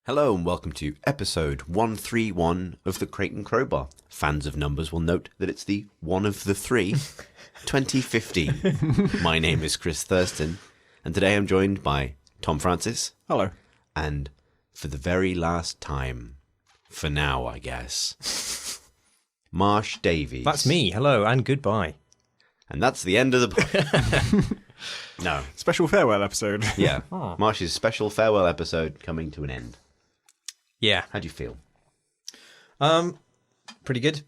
Hello and welcome to episode 131 of the Crate and Crowbar. Fans of numbers will note that it's the one of the three, 2015. My name is Chris Thurston, and today I'm joined by Tom Francis. Hello. And for the very last time, for now I guess, Marsh Davies. That's me. Hello and goodbye. And that's the end of the... No. Special farewell episode. Yeah. Oh. Marsh's special farewell episode coming to an end. Yeah. How do you feel? Pretty good.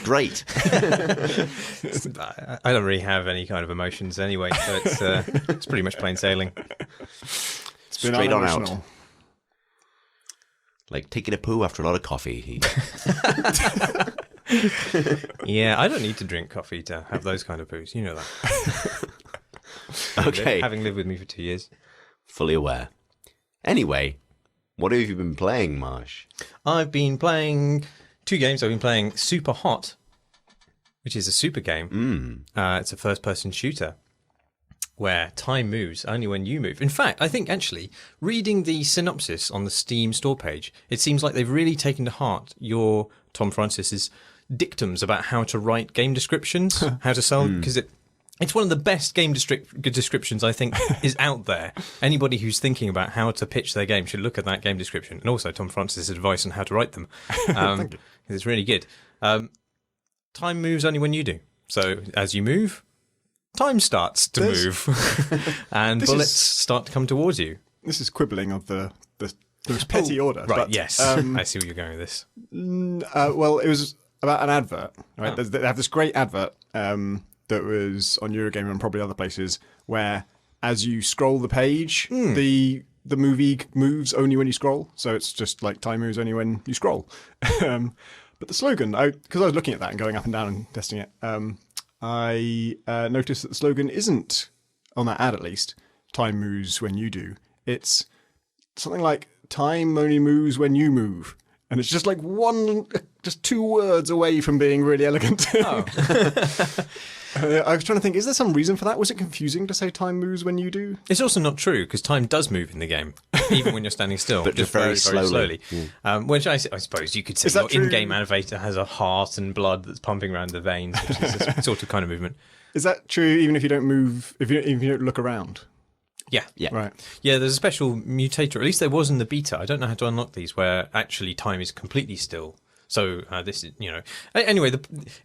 Great. I don't really have any kind of emotions anyway, so it's pretty much plain sailing. It's been Straight on out. unemotional. Like taking a poo after a lot of coffee. Yeah, I don't need to drink coffee to have those kind of poos. You know that. Okay. Having lived with me for 2 years. Fully aware. Anyway, what have you been playing, Marsh? I've been playing 2 games. I've been playing SUPERHOT, which is a super game. It's a first-person shooter where time moves only when you move. In fact, I think actually, reading the synopsis on the Steam store page, it seems like they've really taken to heart your, Tom Francis's, dictums about how to write game descriptions, how to sell, because it's one of the best game descriptions I think is out there. Anybody who's thinking about how to pitch their game should look at that game description, and also Tom Francis's advice on how to write them. Thank you. It's really good. Time moves only when you do. So as you move, time starts to move, and bullets start to come towards you. This is quibbling of the petty order. Right, but, yes. I see where you're going with this. Well, it was about an advert. Right? They have this great advert that was on Eurogamer and probably other places where as you scroll the page, the movie moves only when you scroll. So it's just like time moves only when you scroll. But the slogan, because I was looking at that and going up and down and testing it, I noticed that the slogan isn't, on that ad at least, time moves when you do. It's something like time only moves when you move. And it's just like just 2 words away from being really elegant. Oh. I was trying to think, is there some reason for that? Was it confusing to say time moves when you do? It's also not true, because time does move in the game, even when you're standing still. But just very slowly. Which I suppose you could say your in-game animator has a heart and blood that's pumping around the veins, which is a sort of kind of movement. Is that true even if you don't move, if you don't look around? Yeah. Right. Yeah, there's a special mutator, at least there was in the beta. I don't know how to unlock these, where actually time is completely still. So this is, anyway,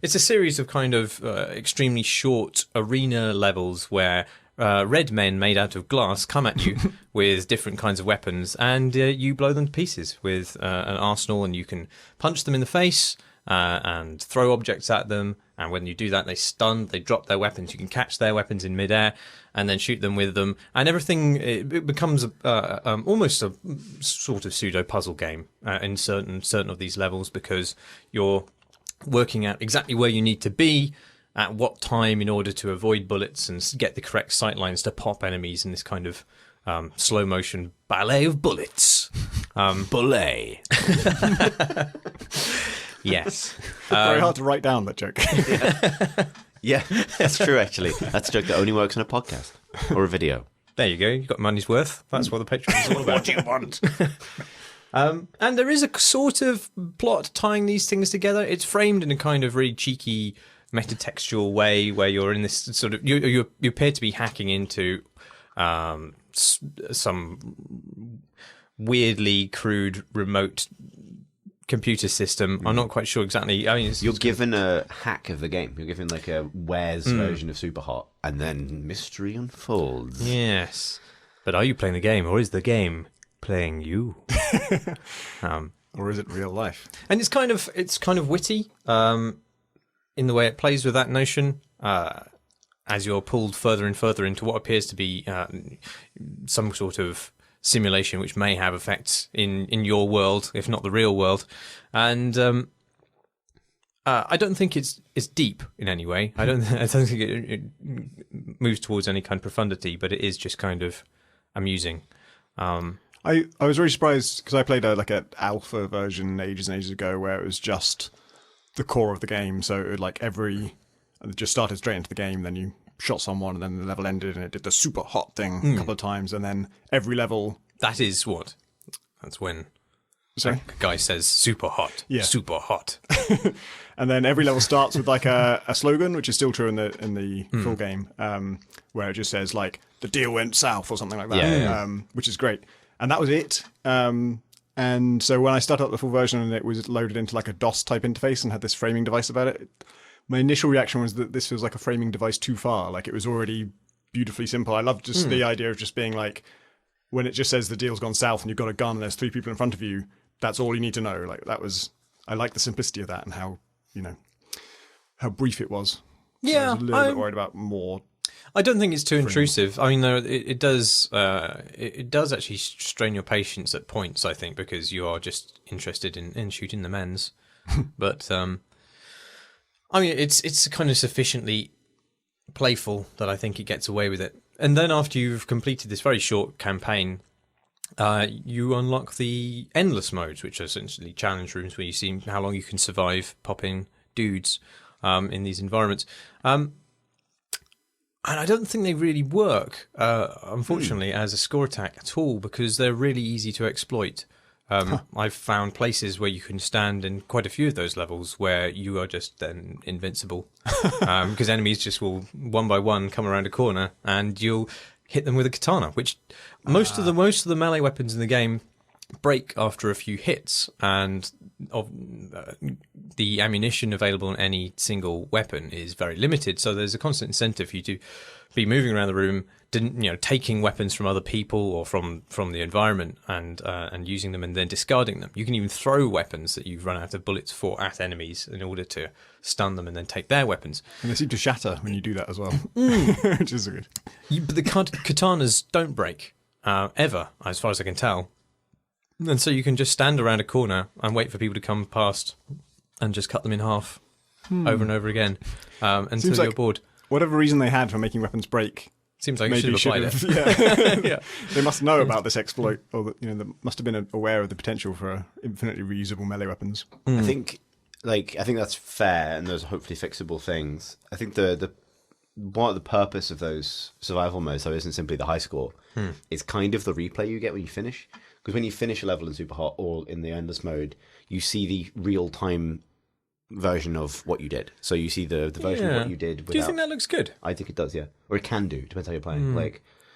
it's a series of kind of extremely short arena levels where red men made out of glass come at you with different kinds of weapons, and you blow them to pieces with an arsenal, and you can punch them in the face and throw objects at them. And when you do that, they stun, they drop their weapons. You can catch their weapons in midair and then shoot them with them. And everything, it becomes almost a sort of pseudo puzzle game in certain of these levels, because you're working out exactly where you need to be at what time in order to avoid bullets and get the correct sight lines to pop enemies in this kind of slow motion ballet of bullets. Ballet. Yes. Very hard to write down that joke. Yeah, that's true, actually. That's a joke that only works on a podcast or a video. There you go. You got money's worth. That's what the Patreon is all about. What do you want? And there is a sort of plot tying these things together. It's framed in a kind of really cheeky, metatextual way where you're in this sort of... You appear to be hacking into some weirdly crude remote computer system. I'm not quite sure exactly. I mean, You're given a hack of the game. You're given like a Wares version of SuperHot, and then mystery unfolds. Yes. But are you playing the game, or is the game playing you? Or is it real life? And it's kind of witty in the way it plays with that notion. As you're pulled further and further into what appears to be some sort of simulation which may have effects in your world, if not the real world. And I don't think it's deep in any way. I don't think it moves towards any kind of profundity, but it is just kind of amusing. I was really surprised because I played like an alpha version ages and ages ago where it was just the core of the game. So it would it just started straight into the game, then you shot someone and then the level ended and it did the super hot thing a couple of times, and then every level That is what. That's when Sorry? a guy says super hot. Yeah. Super hot. And then every level starts with like a slogan, which is still true in the full game, where it just says like the deal went south or something like that, which is great. And that was it. And so when I started up the full version and it was loaded into like a DOS type interface and had this framing device about it, my initial reaction was that this feels like a framing device too far. Like it was already beautifully simple. I love just the idea of just being like, when it just says the deal's gone south and you've got a gun and there's 3 people in front of you, that's all you need to know. Like I like the simplicity of that and how brief it was. So I was a little bit worried about more. I don't think it's too intrusive. I mean, it does actually strain your patience at points, I think, because you are just interested in shooting the men's. But I mean, it's kind of sufficiently playful that I think it gets away with it. And then after you've completed this very short campaign, you unlock the endless modes, which are essentially challenge rooms where you see how long you can survive popping dudes in these environments. And I don't think they really work, unfortunately, as a score attack at all, because they're really easy to exploit. I've found places where you can stand in quite a few of those levels where you are just then invincible, because enemies just will one by one come around a corner and you'll hit them with a katana, which most of the melee weapons in the game break after a few hits, and the ammunition available on any single weapon is very limited. So there's a constant incentive for you to be moving around the room, taking weapons from other people or from the environment and using them and then discarding them. You can even throw weapons that you've run out of bullets for at enemies in order to stun them and then take their weapons. And they seem to shatter when you do that as well, which is good. But the katanas don't break ever, as far as I can tell. And so you can just stand around a corner and wait for people to come past and just cut them in half over and over again until you're bored. Whatever reason they had for making weapons break, seems like you should have applied it. Yeah. They must know about this exploit, or they must have been aware of the potential for infinitely reusable melee weapons. I think that's fair, and those are hopefully fixable things. I think the one of the purpose of those survival modes, though, isn't simply the high score. It's kind of the replay you get when you finish. Because when you finish a level in SUPERHOT or in the endless mode, you see the real-time version of what you did. So you see the version of what you did. Do you think that looks good? I think it does, yeah. Or it can do, depends how you're playing.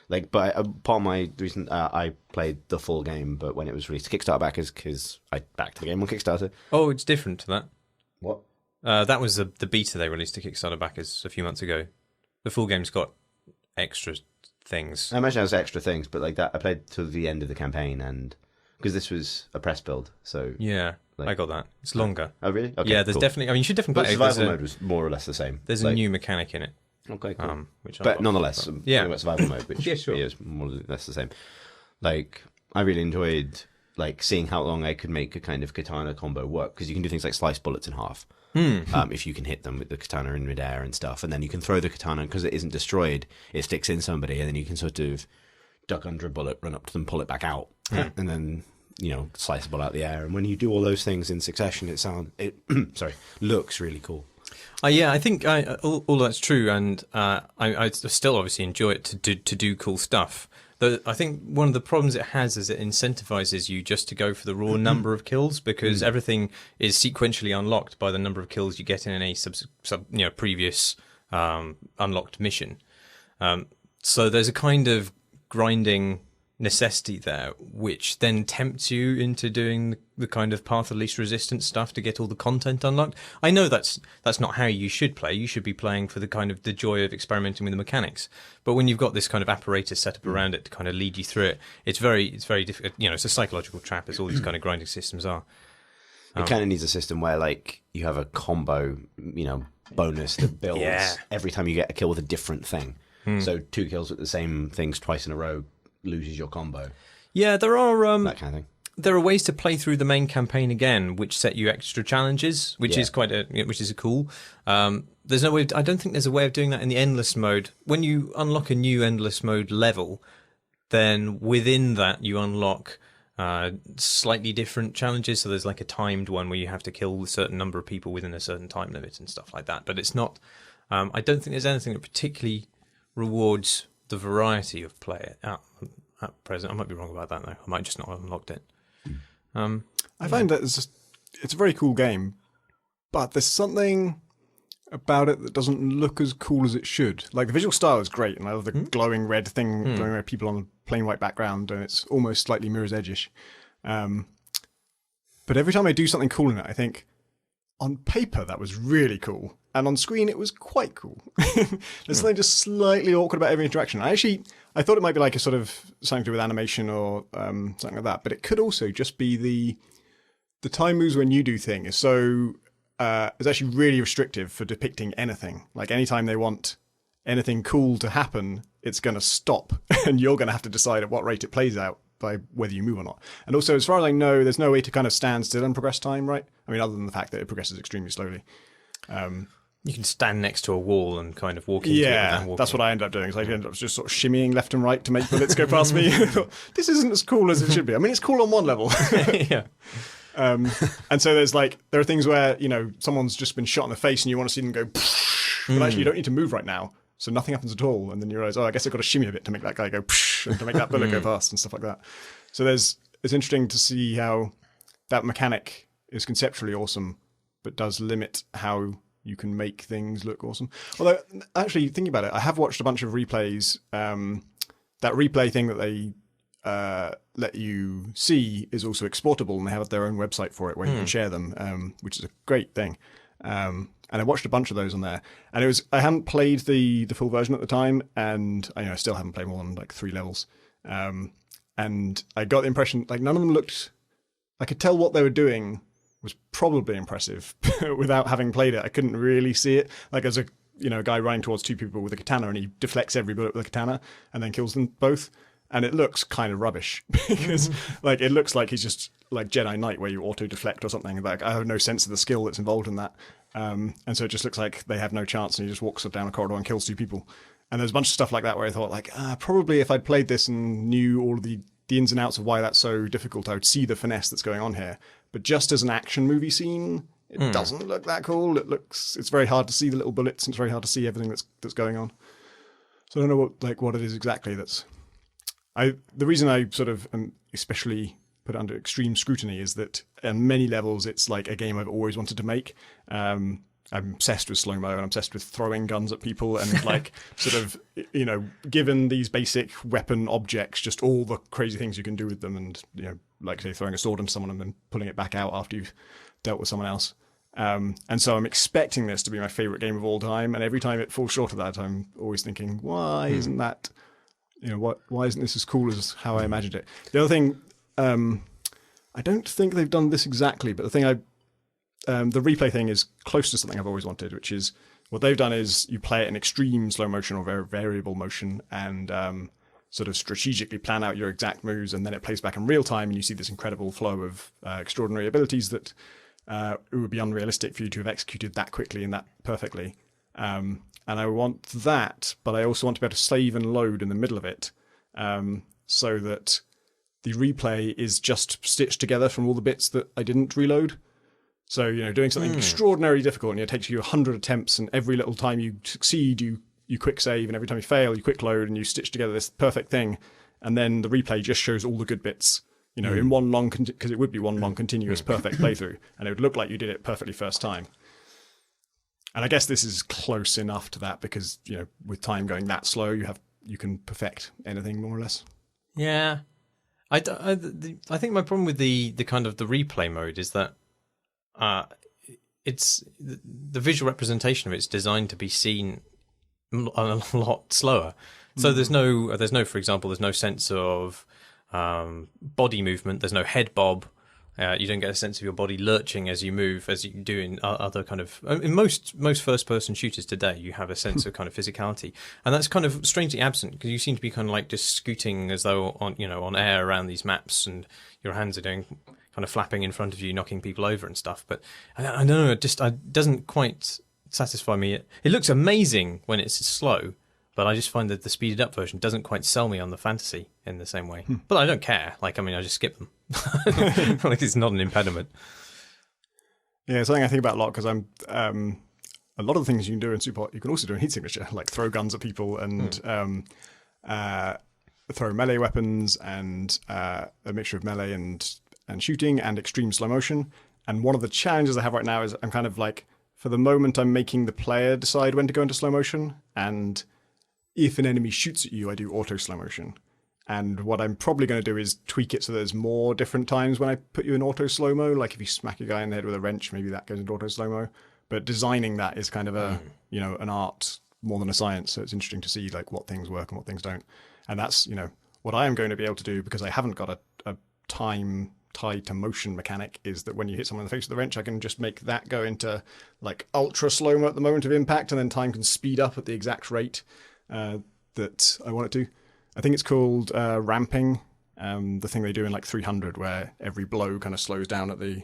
But part of my reason I played the full game, but when it was released to Kickstarter backers, because I backed the game on Kickstarter. Oh, it's different to that. What? That was the beta they released to Kickstarter backers a few months ago. The full game's got extra things. I imagine it has extra things, but like that, I played to the end of the campaign, and because this was a press build, so yeah, I got that. It's longer. Oh, really? Okay, yeah, there's definitely. I mean, you should definitely play it. Survival mode was more or less the same. There's a new mechanic in it. Okay, cool. But nonetheless, about survival mode, which sure. is more or less the same. Like, I really enjoyed seeing how long I could make a kind of katana combo work, because you can do things like slice bullets in half. If you can hit them with the katana in midair and stuff, and then you can throw the katana, because it isn't destroyed, it sticks in somebody, and then you can sort of duck under a bullet, run up to them, pull it back out, and then slice the bullet out the air. And when you do all those things in succession, it looks really cool. Yeah, I think all that's true, and I still obviously enjoy it to do cool stuff. Though I think one of the problems it has is it incentivizes you just to go for the raw number of kills, because everything is sequentially unlocked by the number of kills you get in any previous unlocked mission. So there's a kind of grinding necessity there, which then tempts you into doing the kind of path of least resistance stuff to get all the content unlocked. I know that's not how you should play. You should be playing for the kind of the joy of experimenting with the mechanics. But when you've got this kind of apparatus set up around it to kind of lead you through it, it's very difficult. It's a psychological trap, as all these kind of grinding systems are. It kind of needs a system where you have a combo, bonus that builds every time you get a kill with a different thing. So 2 kills with the same things twice in a row loses your combo. Yeah, there are that kind of thing. There are ways to play through the main campaign again, which set you extra challenges, which is which is cool. There's no way. I don't think there's a way of doing that in the endless mode. When you unlock a new endless mode level, then within that you unlock slightly different challenges. So there's like a timed one where you have to kill a certain number of people within a certain time limit and stuff like that. But it's not. I don't think there's anything that particularly rewards the variety of play. at present. I might be wrong about that though. I might just not have unlocked it. I find that it's a very cool game, but there's something about it that doesn't look as cool as it should. Like, the visual style is great, and I love the glowing red thing, glowing red people on a plain white background, and it's almost slightly Mirror's Edge-ish. But every time I do something cool in it, I think, on paper that was really cool, and on screen it was quite cool. There's something just slightly awkward about every interaction. I thought it might be like a sort of something to do with animation or something like that, but it could also just be the time moves when you do thing is so it's actually really restrictive for depicting anything. Like, anytime they want anything cool to happen, it's going to stop, and you're going to have to decide at what rate it plays out by whether you move or not. And also, as far as I know, there's no way to kind of stand still and progress time, right? I mean, other than the fact that it progresses extremely slowly. You can stand next to a wall and kind of walk into it. Yeah, that's what I ended up doing. So I ended up just sort of shimmying left and right to make bullets go past me. I thought, this isn't as cool as it should be. I mean, it's cool on one level. Yeah. And so there are things where, someone's just been shot in the face and you want to see them go, but actually you don't need to move right now. So nothing happens at all. And then you realize, I guess I've got to shimmy a bit to make that guy go, and to make that bullet go past and stuff like that. So it's interesting to see how that mechanic is conceptually awesome, but does limit how you can make things look awesome. Although, actually, thinking about it, I have watched a bunch of replays. That replay thing that they let you see is also exportable, and they have their own website for it where you can share them, which is a great thing. And I watched a bunch of those on there, and I hadn't played the full version at the time, and I still haven't played more than like 3 levels. And I got the impression like none of them looked. I could tell what they were doing was probably impressive without having played it. I couldn't really see it. Like, as a guy running towards 2 people with a katana, and he deflects every bullet with a katana and then kills them both. And it looks kind of rubbish because like it looks like he's just like Jedi Knight where you auto deflect or something. Like, I have no sense of the skill that's involved in that. And so it just looks like they have no chance, and he just walks down a corridor and kills 2 people. And there's a bunch of stuff like that where I thought like, probably if I'd played this and knew all of the ins and outs of why that's so difficult, I would see the finesse that's going on here. But just as an action movie scene, it doesn't look that cool. It's very hard to see the little bullets, and it's very hard to see everything that's going on. So I don't know what it is exactly that's. The reason I sort of especially put it under extreme scrutiny is that on many levels it's like a game I've always wanted to make. I'm obsessed with slow-mo, and I'm obsessed with throwing guns at people, and like sort of given these basic weapon objects, just all the crazy things you can do with them, and like say throwing a sword into someone and then pulling it back out after you've dealt with someone else. And so I'm expecting this to be my favorite game of all time, and every time it falls short of that, I'm always thinking, why isn't that? Why isn't this as cool as how I imagined it? The other thing, I don't think they've done this exactly, but the thing the replay thing is close to something I've always wanted, which is what they've done is you play it in extreme slow motion or very variable motion, and sort of strategically plan out your exact moves, and then it plays back in real time, and you see this incredible flow of extraordinary abilities that it would be unrealistic for you to have executed that quickly and that perfectly. And I want that, but I also want to be able to save and load in the middle of it, so that the replay is just stitched together from all the bits that I didn't reload. So, doing something extraordinarily difficult, and it takes you 100 attempts, and every little time you succeed, you quick save, and every time you fail, you quick load, and you stitch together this perfect thing. And then the replay just shows all the good bits, in one long, because it would be one long continuous perfect playthrough, and it would look like you did it perfectly first time. And I guess this is close enough to that because, with time going that slow, you can perfect anything more or less. Yeah. I think my problem with the kind of the replay mode is that it's the visual representation of it's designed to be seen a lot slower. So there's no, for example, there's no sense of body movement. There's no head bob. You don't get a sense of your body lurching as you move, as you do in other kind of. In most first-person shooters today, you have a sense of kind of physicality, and that's kind of strangely absent because you seem to be kind of like just scooting as though on air around these maps, and your hands are doing kind of flapping in front of you, knocking people over and stuff. But I don't know, it doesn't quite satisfy me. It looks amazing when it's slow, but I just find that the speeded up version doesn't quite sell me on the fantasy in the same way. But I don't care. I just skip them. Like, it's not an impediment. Yeah, it's something I think about a lot because I'm a lot of the things you can do in SUPERHOT, you can also do in Heat Signature, like throw guns at people and throw melee weapons and a mixture of melee and shooting and extreme slow motion. And one of the challenges I have right now is I'm kind of like, for the moment, I'm making the player decide when to go into slow motion. And if an enemy shoots at you, I do auto slow motion. And what I'm probably going to do is tweak it so there's more different times when I put you in auto slow-mo. Like if you smack a guy in the head with a wrench, maybe that goes into auto slow-mo. But designing that is kind of an art more than a science. So it's interesting to see like what things work and what things don't. And that's, what I am going to be able to do, because I haven't got a time tied to motion mechanic, is that when you hit someone in the face with the wrench, I can just make that go into like ultra slow-mo at the moment of impact, and then time can speed up at the exact rate that I want it to. I think it's called ramping, the thing they do in like 300, where every blow kind of slows down at the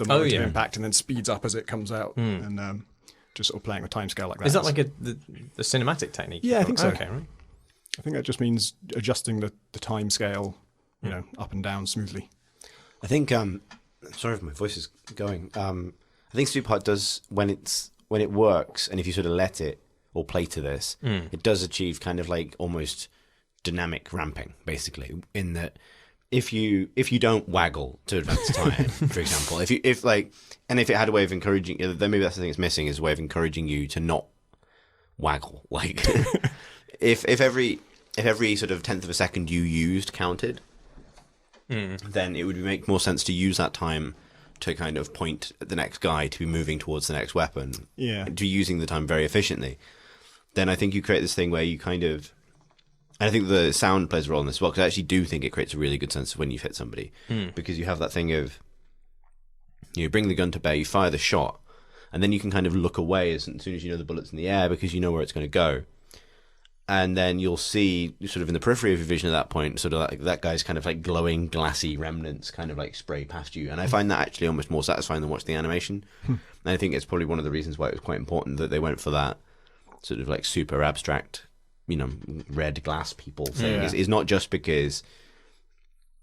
moment of impact and then speeds up as it comes out, and just sort of playing with timescale like that. Is that like the cinematic technique? Yeah, I think so. Okay, right. I think that just means adjusting the time scale, up and down smoothly. I think, sorry if my voice is going. I think SUPERHOT does, when it works, and if you sort of let it or play to this, it does achieve kind of like almost dynamic ramping, basically, in that if you don't waggle to advance time, for example, if it had a way of encouraging, then maybe that's the thing it's missing, is a way of encouraging you to not waggle. Like if every sort of tenth of a second you used counted, then it would make more sense to use that time to kind of point at the next guy to be moving towards the next weapon, to be using the time very efficiently. Then I think you create this thing where you kind of, and I think the sound plays a role in this as well, because I actually do think it creates a really good sense of when you've hit somebody, because you have that thing of, you bring the gun to bear, you fire the shot, and then you can kind of look away as soon as you know the bullet's in the air, because you know where it's going to go. And then you'll see, sort of in the periphery of your vision at that point, sort of like that guy's kind of like glowing, glassy remnants kind of like spray past you. And I find that actually almost more satisfying than watching the animation. And I think it's probably one of the reasons why it was quite important that they went for that sort of like super abstract, red glass people thing. Is not just because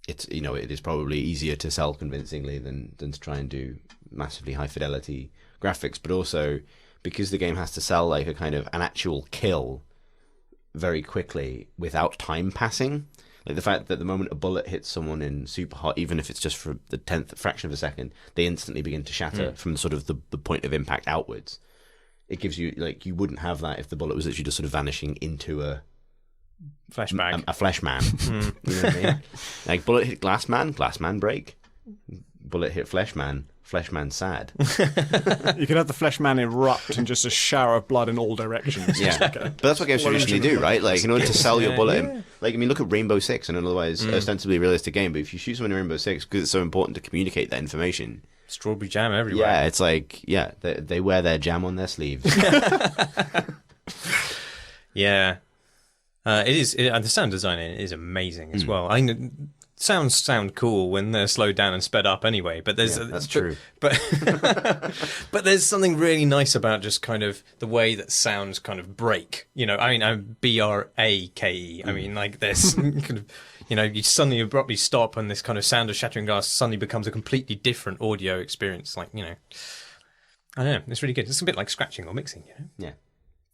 it's, it is probably easier to sell convincingly than to try and do massively high fidelity graphics, but also because the game has to sell like a kind of an actual kill very quickly without time passing. Like the fact that the moment a bullet hits someone in SUPERHOT, even if it's just for the 10th fraction of a second, they instantly begin to shatter from sort of the point of impact outwards. It gives you, like, you wouldn't have that if the bullet was actually just sort of vanishing into a flesh bag, a flesh man. You know what I mean? Like bullet hit glass man break. Bullet hit flesh man sad. You can have the flesh man erupt and just a shower of blood in all directions. Yeah, but that's what games traditionally do, right? Like in order to sell your bullet, like look at Rainbow Six, an otherwise ostensibly realistic game, but if you shoot someone in Rainbow Six, because it's so important to communicate that information, strawberry jam everywhere. Yeah, it's like they wear their jam on their sleeves. Yeah, it is. The sound design in it is amazing as well. I mean, sounds sound cool when they're slowed down and sped up anyway, but that's true. But but there's something really nice about just kind of the way that sounds kind of break. I mean, BRAKE. I mean, like this kind of, you suddenly abruptly stop, and this kind of sound of shattering glass suddenly becomes a completely different audio experience. Like, I don't know, it's really good. It's a bit like scratching or mixing. Yeah,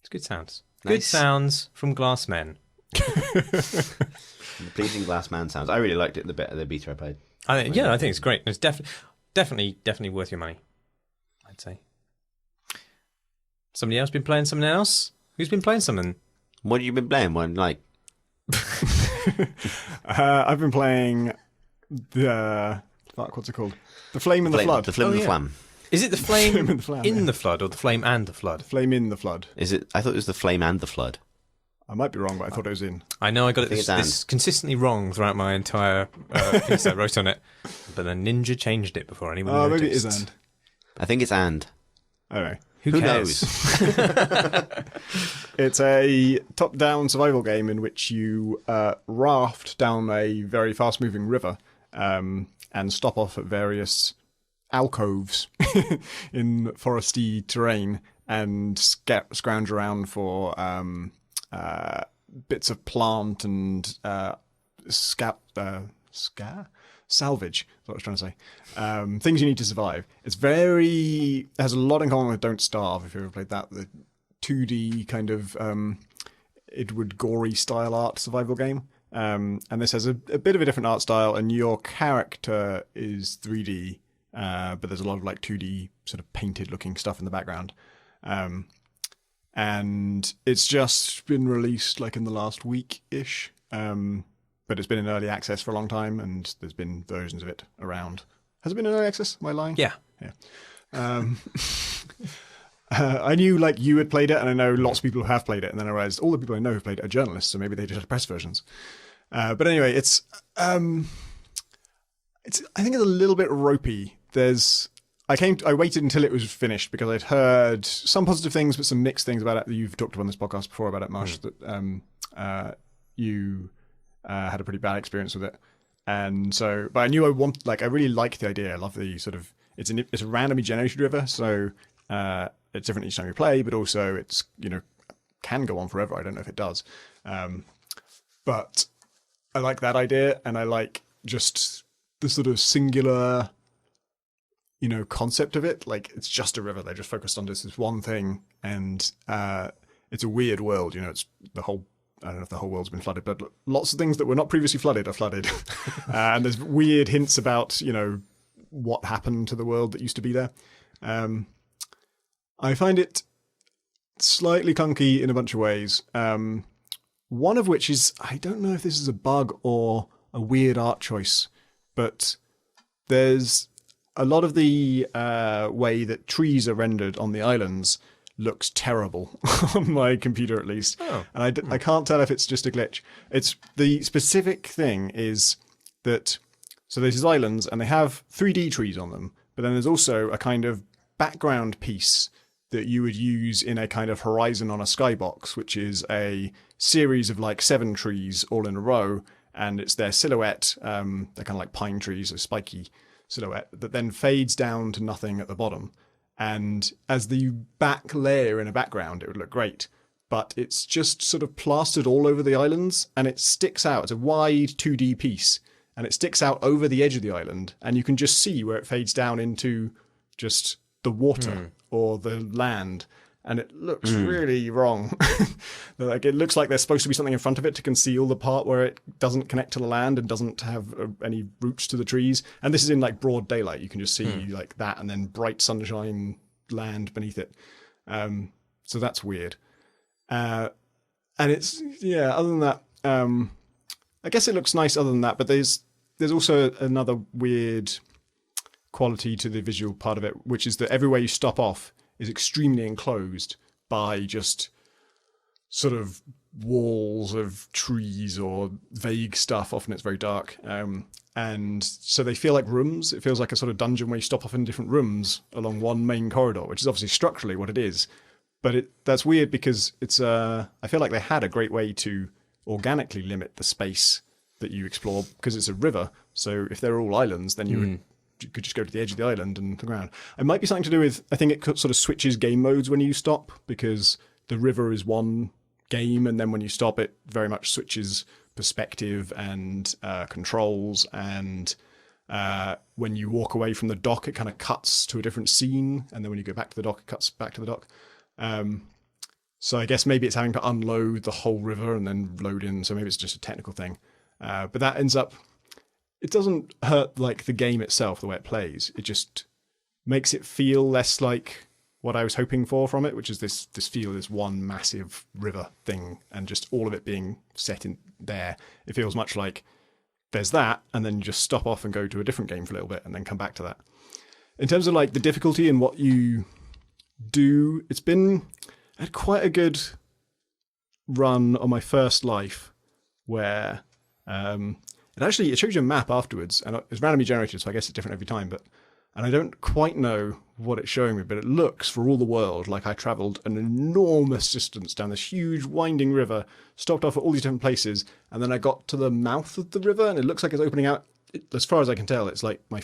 it's good sounds. Nice. Good sounds from glass men. Pleasing glass man sounds. I really liked it. The bit of the beta I played. I think it's great. It's definitely worth your money, I'd say. Somebody else been playing something else? Who's been playing something? What have you been playing? One like. I've been playing what's it called? The Flame and the Flood. The Flame and the Flam. Is it the flame in the flood or the flame and the flood? Flame in the Flood. Is it? I thought it was the Flame and the Flood. I might be wrong, but I thought it was in. I know I got this consistently wrong throughout my entire piece I wrote on it, but the ninja changed it before anyone noticed. Maybe it is and. I think it's and. Anyway. Who cares? Knows? It's a top-down survival game in which you raft down a very fast-moving river and stop off at various alcoves in foresty terrain and scrounge around for bits of plant and salvage. That's what I was trying to say. Things you need to survive. It has a lot in common with Don't Starve, if you ever played that. The 2D kind of Edward Gorey style art survival game. And this has a bit of a different art style, and your character is 3D, but there's a lot of like 2D sort of painted looking stuff in the background. And it's just been released like in the last week-ish. But it's been in early access for a long time, and there's been versions of it around. Has it been in early access? Am I lying? Yeah. I knew like you had played it, and I know lots of people who have played it, and then I realized all the people I know who've played it are journalists, so maybe they just had press versions. But anyway, it's I think it's a little bit ropey. I waited until it was finished because I'd heard some positive things, but some mixed things about it. You've talked about on this podcast before about it, Marsh, that you had a pretty bad experience with it. And so, but I knew I really like the idea. I love the sort of, it's a randomly generated river. So, it's different each time you play, but also it's, can go on forever. I don't know if it does. But I like that idea. And I like just the sort of singular, concept of it. Like it's just a river. They're just focused on this one thing. And, it's a weird world. It's the whole, I don't know if the whole world's been flooded, but lots of things that were not previously flooded are flooded. And there's weird hints about, what happened to the world that used to be there. I find it slightly clunky in a bunch of ways. One of which is, I don't know if this is a bug or a weird art choice, but there's a lot of the way that trees are rendered on the islands looks terrible on my computer, at least. Oh. And I can't tell if it's just a glitch. It's the specific thing is that, so there's these islands and they have 3D trees on them, but then there's also a kind of background piece that you would use in a kind of horizon on a skybox, which is a series of like 7 trees all in a row. And it's their silhouette, they're kind of like pine trees, a spiky silhouette that then fades down to nothing at the bottom. And as the back layer in a background, it would look great. But it's just sort of plastered all over the islands, and it sticks out. It's a wide 2D piece, and it sticks out over the edge of the island, and you can just see where it fades down into just the water or the land. And it looks really wrong. Like it looks like there's supposed to be something in front of it to conceal the part where it doesn't connect to the land and doesn't have any roots to the trees. And this is in like broad daylight. You can just see like that and then bright sunshine land beneath it. So that's weird. And it's, other than that, I guess it looks nice other than that, but there's also another weird quality to the visual part of it, which is that everywhere you stop off is extremely enclosed by just sort of walls of trees or vague stuff. Often it's very dark. And so they feel like rooms. It feels like a sort of dungeon where you stop off in different rooms along one main corridor, which is obviously structurally what it is. But that's weird because it's I feel like they had a great way to organically limit the space that you explore because it's a river. So if they're all islands, then you could just go to the edge of the island and look around. It might be something to do with, I think it sort of switches game modes when you stop because the river is one game, and then when you stop, it very much switches perspective and controls. And when you walk away from the dock, it kind of cuts to a different scene, and then when you go back to the dock, it cuts back to the dock. So I guess maybe it's having to unload the whole river and then load in. So maybe it's just a technical thing. But that ends up, it doesn't hurt like the game itself, the way it plays. It just makes it feel less like what I was hoping for from it, which is this one massive river thing, and just all of it being set in there. It feels much like there's that, and then you just stop off and go to a different game for a little bit and then come back to that. In terms of like the difficulty and what you do, I had quite a good run on my first life where it shows you a map afterwards, and it's randomly generated, so I guess it's different every time. And I don't quite know what it's showing me, but it looks for all the world like I travelled an enormous distance down this huge winding river, stopped off at all these different places, and then I got to the mouth of the river, and it looks like it's opening out. As far as I can tell, it's like my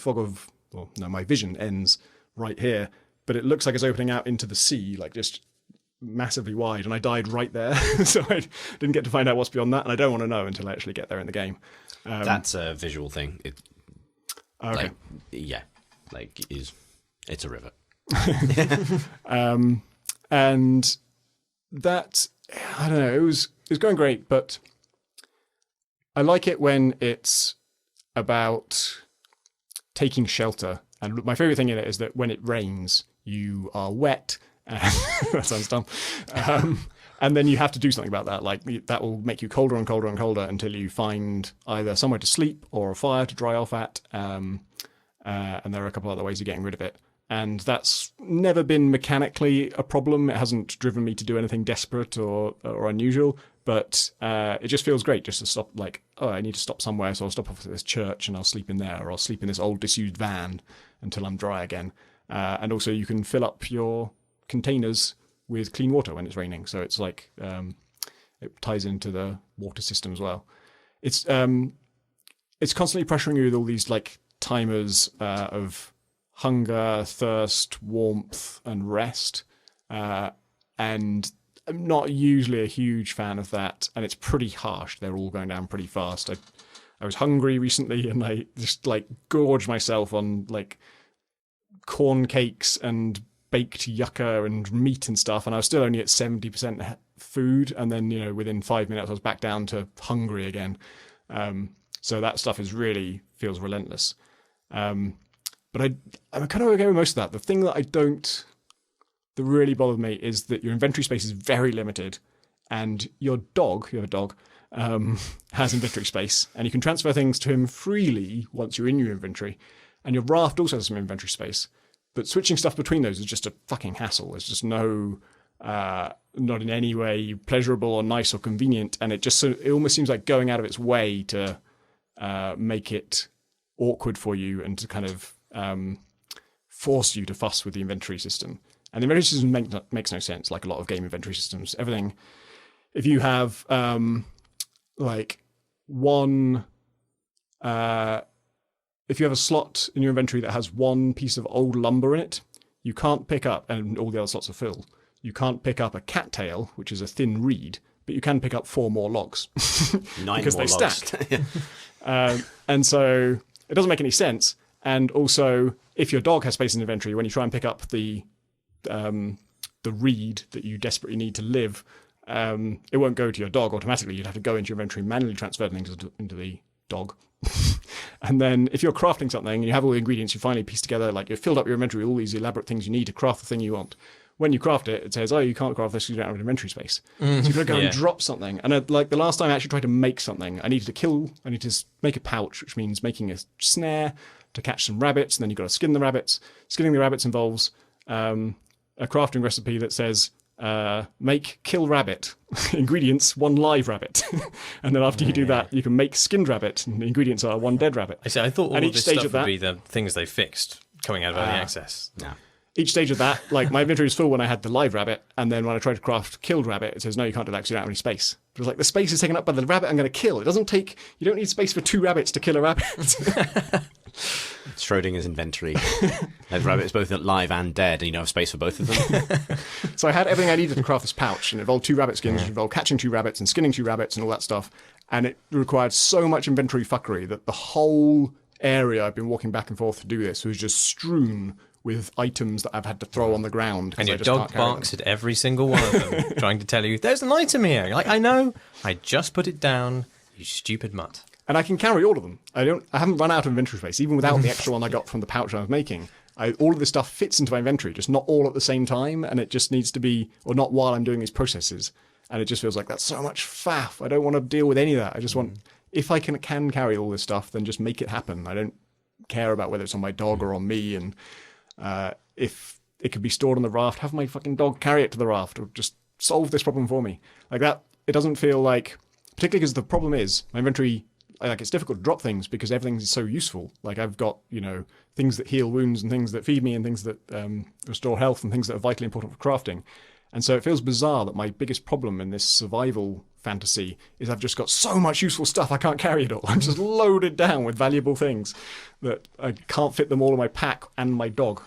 vision ends right here, but it looks like it's opening out into the sea, like just massively wide, and I died right there. So I didn't get to find out what's beyond that, and I don't want to know until I actually get there in the game. That's a visual thing. Okay. It's a river. And that, I don't know, it was going great, but I like it when it's about taking shelter. And my favorite thing in it is that when it rains, you are wet. That sounds dumb. And then you have to do something about that. Like that will make you colder and colder and colder until you find either somewhere to sleep or a fire to dry off at. And there are a couple other ways of getting rid of it. And that's never been mechanically a problem. It hasn't driven me to do anything desperate or unusual. But it just feels great just to stop, like, oh, I need to stop somewhere, so I'll stop off at this church and I'll sleep in there, or I'll sleep in this old disused van until I'm dry again. And also you can fill up your containers with clean water when it's raining. So it's like it ties into the water system as well. It's constantly pressuring you with all these like timers of hunger, thirst, warmth, and rest. And I'm not usually a huge fan of that, and it's pretty harsh. They're all going down pretty fast. I was hungry recently, and I just like gorged myself on like corn cakes and baked yucca and meat and stuff, and I was still only at 70% food, and then within 5 minutes I was back down to hungry again. So that stuff feels relentless. I'm kind of okay with most of that. The thing that really bothered me is that your inventory space is very limited, and your dog, you have a dog, has inventory space, and you can transfer things to him freely once you're in your inventory, and your raft also has some inventory space. But switching stuff between those is just a fucking hassle. There's just not in any way pleasurable or nice or convenient, and it almost seems like going out of its way to make it awkward for you and to kind of force you to fuss with the inventory system. And the inventory system makes no sense, like a lot of game inventory systems. Everything, if you have if you have a slot in your inventory that has one piece of old lumber in it, you can't pick up, and all the other slots are filled, you can't pick up a cattail, which is a thin reed, but you can pick up 4 more logs. 9 because more they logs. stack. And so it doesn't make any sense. And also, if your dog has space in inventory, when you try and pick up the reed that you desperately need to live, it won't go to your dog automatically. You'd have to go into your inventory and manually transfer things into the dog. And then if you're crafting something and you have all the ingredients, you finally piece together, like you've filled up your inventory with all these elaborate things you need to craft the thing you want. When you craft it, it says, oh, you can't craft this because you don't have an inventory space. So you've got to go and drop something. And like the last time I actually tried to make something, I needed to make a pouch, which means making a snare to catch some rabbits. And then you've got to skin the rabbits. Skinning the rabbits involves a crafting recipe that says, make kill rabbit. Ingredients, 1 live rabbit. And then after you do that, you can make skinned rabbit. And the ingredients are 1 dead rabbit. I thought all of this stuff would be the things they fixed coming out of early access. No. Each stage of that, like my inventory was full when I had the live rabbit, and then when I tried to craft killed rabbit, it says, no, you can't do that because you don't have any space. But it was like, the space is taken up by the rabbit I'm going to kill. You don't need space for 2 rabbits to kill a rabbit. Schrodinger's inventory. There's rabbits both live and dead, and you don't have space for both of them. So I had everything I needed to craft this pouch, and it involved 2 rabbit skins, it involved catching 2 rabbits and skinning 2 rabbits and all that stuff. And it required so much inventory fuckery that the whole area I've been walking back and forth to do this was just strewn with items that I've had to throw on the ground. And your dog barks at every single one of them, trying to tell you, there's an item here. You're like, I know, I just put it down, you stupid mutt. And I can carry all of them. I haven't run out of inventory space, even without the extra one I got from the pouch I was making. All of this stuff fits into my inventory, just not all at the same time, and it just needs to be, or not while I'm doing these processes. And it just feels like that's so much faff. I don't want to deal with any of that. I just want, if I can carry all this stuff, then just make it happen. I don't care about whether it's on my dog or on me, and if it could be stored on the raft, have my fucking dog carry it to the raft, or just solve this problem for me. Like that, it doesn't feel like, particularly because the problem is, my inventory, like it's difficult to drop things because everything is so useful. Like I've got, things that heal wounds and things that feed me and things that restore health and things that are vitally important for crafting. And so it feels bizarre that my biggest problem in this survival fantasy is I've just got so much useful stuff I can't carry it all. I'm just loaded down with valuable things that I can't fit them all in my pack and my dog.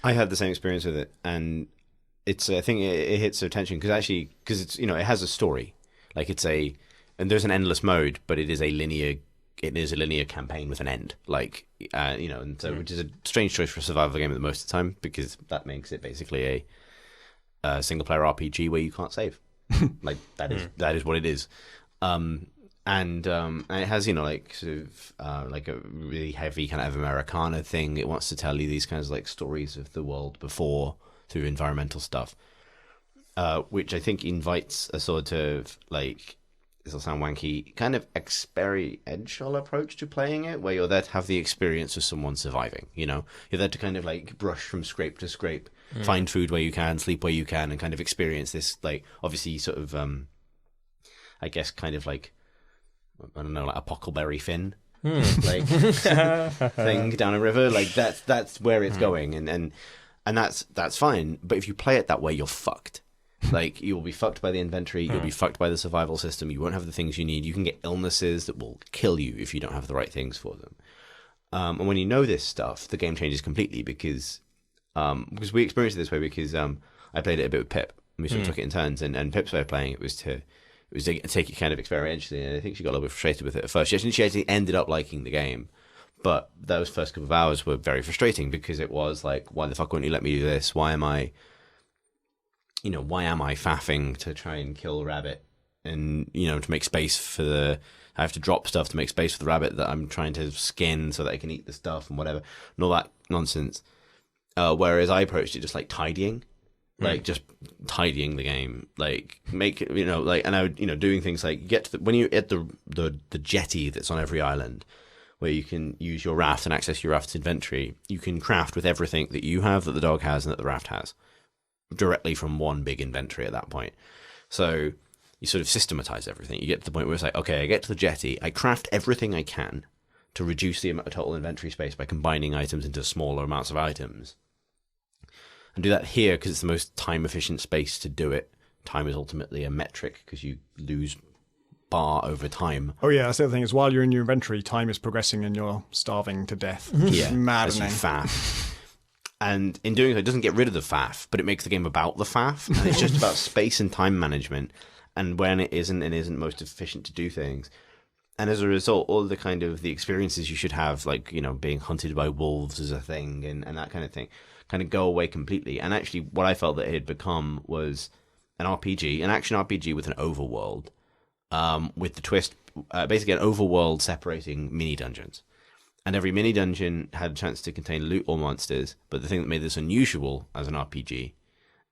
I had the same experience with it, and I think it hits attention because it's it has a story, like and there's an endless mode, but it is a linear campaign with an end, and so which is a strange choice for a survival game at most of the time because that makes it basically a single player RPG where you can't save. Like that is what it is. And it has, like sort of like a really heavy kind of Americana thing. It wants to tell you these kinds of like stories of the world before through environmental stuff, which I think invites a sort of like, this will sound wanky, kind of experiential approach to playing it, where you're there to have the experience of someone surviving. You're there to kind of like brush from scrape to scrape, find food where you can, sleep where you can, and kind of experience this, like, obviously sort of I guess kind of like, I don't know, like a Pockleberry Finn like thing down a river. Like that's where it's going, and that's fine. But if you play it that way, you're fucked. Like, you will be fucked by the inventory, you'll be fucked by the survival system, you won't have the things you need, you can get illnesses that will kill you if you don't have the right things for them. And when you know this stuff, the game changes completely, because we experienced it this way, because I played it a bit with Pip, and we sort of took it in turns, and Pip's way of playing it was to take it kind of experientially, and I think she got a little bit frustrated with it at first. She actually ended up liking the game, but those first couple of hours were very frustrating, because it was like, why the fuck won't you let me do this? Why am I faffing to try and kill a rabbit, and, to make space for I have to drop stuff to make space for the rabbit that I'm trying to skin so that I can eat the stuff and whatever, and all that nonsense. Whereas I approached it just like tidying, like just tidying the game, like make it, and I would, doing things like when you're at the jetty that's on every island, where you can use your raft and access your raft's inventory, you can craft with everything that you have, that the dog has, and that the raft has, directly from one big inventory at that point. So you sort of systematize everything. You get to the point where it's like, okay, I get to the jetty, I craft everything I can to reduce the amount of total inventory space by combining items into smaller amounts of items. And do that here because it's the most time-efficient space to do it. Time is ultimately a metric because you lose bar over time. Oh yeah, that's the other thing, is while you're in your inventory, time is progressing and you're starving to death. Yeah, maddening. as you faff. And in doing so, it doesn't get rid of the faff, but it makes the game about the faff. And it's just about space and time management, and when it isn't most efficient to do things. And as a result, all the kind of the experiences you should have, like, being hunted by wolves as a thing and that kind of thing, kind of go away completely. And actually, what I felt that it had become was an RPG, an action RPG with an overworld, with the twist, basically an overworld separating mini dungeons. And every mini dungeon had a chance to contain loot or monsters, but the thing that made this unusual as an RPG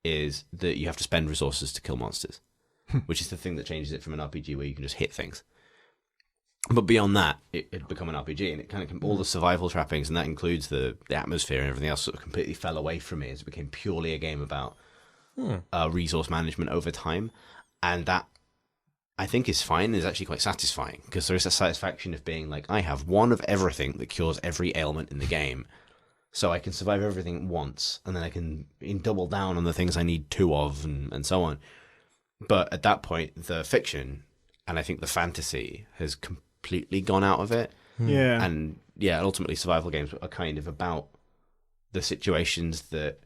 is that you have to spend resources to kill monsters, which is the thing that changes it from an RPG where you can just hit things. But beyond that, it had become an RPG, and it kind of, all the survival trappings, and that includes the atmosphere and everything else, sort of completely fell away from it as it became purely a game about resource management over time. And that, I think, is fine, is actually quite satisfying, because there is a satisfaction of being like, I have one of everything that cures every ailment in the game, so I can survive everything once, and then I can double down on the things I need two of, and so on. But at that point, the fiction, and I think the fantasy, has completely gone out of it. Yeah. And yeah, ultimately survival games are kind of about the situations that,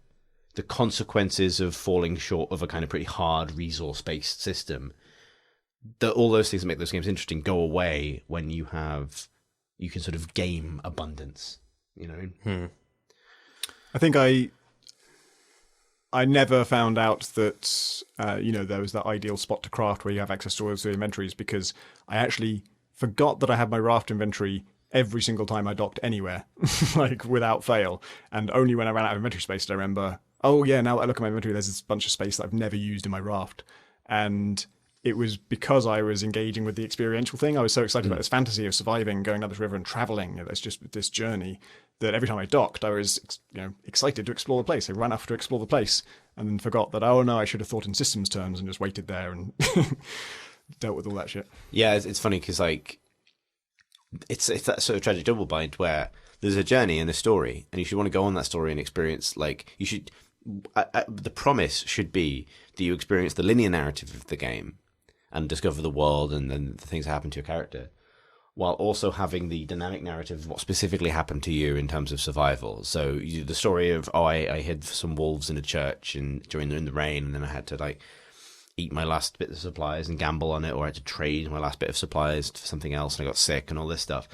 the consequences of falling short of a kind of pretty hard resource-based system, that all those things that make those games interesting go away when you can sort of game abundance, I think I never found out that, there was that ideal spot to craft where you have access to all those inventories, because I actually forgot that I had my raft inventory every single time I docked anywhere, like without fail. And only when I ran out of inventory space did I remember, oh yeah, now that I look at my inventory, there's this bunch of space that I've never used in my raft. And it was because I was engaging with the experiential thing. I was so excited about this fantasy of surviving, going down this river and traveling. It's just this journey that every time I docked, I was excited to explore the place. I ran off to explore the place and then forgot that, oh no, I should have thought in systems terms and just waited there and dealt with all that shit. Yeah, it's funny because like it's that sort of tragic double bind where there's a journey and a story, and you should want to go on that story and experience, like, you should. The promise should be that you experience the linear narrative of the game and discover the world and then the things that happen to your character, while also having the dynamic narrative of what specifically happened to you in terms of survival. So the story of, I hid some wolves in a church and in the rain, and then I had to like eat my last bit of supplies and gamble on it, or I had to trade my last bit of supplies for something else and I got sick and all this stuff.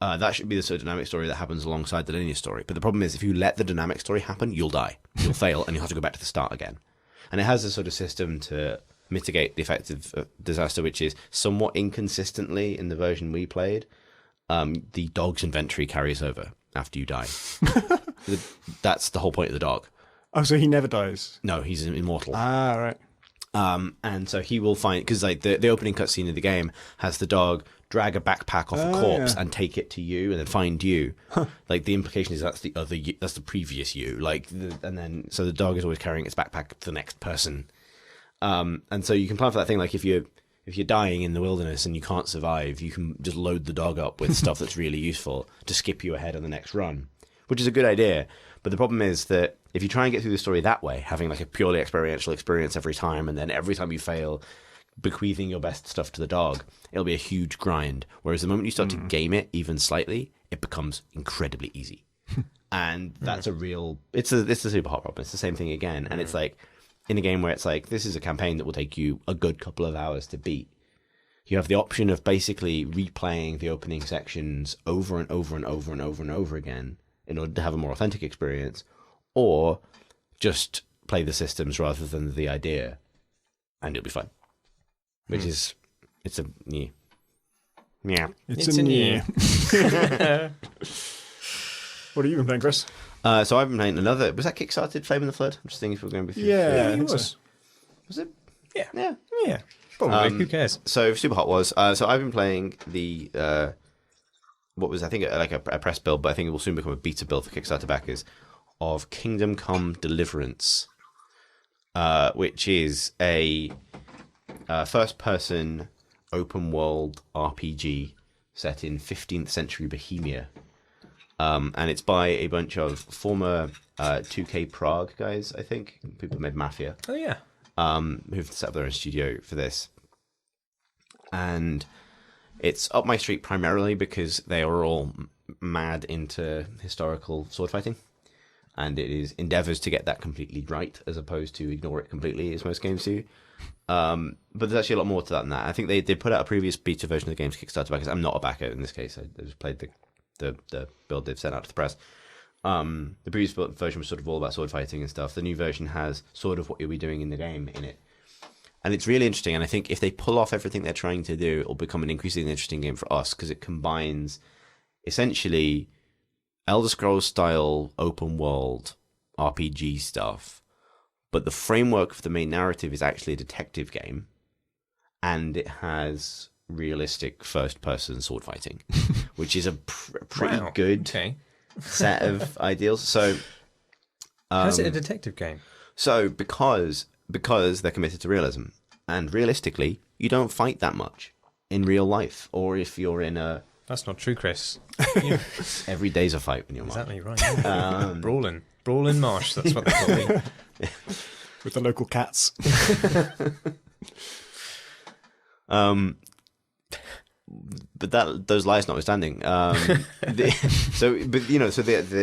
That should be the sort of dynamic story that happens alongside the linear story. But the problem is, if you let the dynamic story happen, you'll die. You'll fail, and you'll have to go back to the start again. And it has a sort of system to mitigate the effects of disaster, which is somewhat inconsistently in the version we played. The dog's inventory carries over after you die. That's the whole point of the dog. Oh, so he never dies? No, he's immortal. Ah, right. And so he will find, because like the opening cutscene of the game has the dog drag a backpack off a corpse and take it to you and then find you. Like the implication is that's the other you, that's the previous you. And then so the dog is always carrying its backpack to the next person. And so you can plan for that thing. Like if you're dying in the wilderness and you can't survive, you can just load the dog up with stuff that's really useful to skip you ahead on the next run, which is a good idea. But the problem is that if you try and get through the story that way, having like a purely experiential experience every time, and then every time you fail, bequeathing your best stuff to the dog, it'll be a huge grind. Whereas the moment you start to game it even slightly, it becomes incredibly easy. And that's it's a SUPERHOT problem. It's the same thing again. And it's like, in a game where it's like, this is a campaign that will take you a good couple of hours to beat. You have the option of basically replaying the opening sections over and over and over and over and over again in order to have a more authentic experience, or just play the systems rather than the idea, and it'll be fun. Which is, it's a yeah. It's a yeah. What have you been playing, Chris? So I've been playing another. Was that kickstarted Flame in the Flood? I'm just thinking if we're going to be. Yeah, it was. So. Was it? Yeah. Probably. Who cares? So SUPERHOT was. So I've been playing the. What was I think like a press build, but I think it will soon become a beta build for Kickstarter backers of Kingdom Come Deliverance, which is a first-person open-world RPG set in 15th century Bohemia, and it's by a bunch of former 2K Prague guys, I think, people who made Mafia. Oh yeah. Who've set up their own studio for this, and it's up my street primarily because they are all mad into historical sword fighting, and it is endeavours to get that completely right as opposed to ignore it completely, as most games do. But there's actually a lot more to that than that. I think they put out a previous beta version of the game's Kickstarter backers. I'm not a backer in this case. I just played the build they've sent out to the press. The previous version was sort of all about sword fighting and stuff. The new version has sort of what you'll be doing in the game in it. And it's really interesting, and I think if they pull off everything they're trying to do, it'll become an increasingly interesting game for us, because it combines, essentially, Elder Scrolls-style open-world RPG stuff, but the framework for the main narrative is actually a detective game, and it has realistic first-person sword fighting, which is a pretty good set of ideals. So, how's it a detective game? So, because they're committed to realism, and realistically, you don't fight that much in real life, or if you're in a... That's not true, Chris. Every day's a fight when you're exactly right. Yeah. Brawling Marsh, that's what they call me. With the local cats. But those lies notwithstanding, they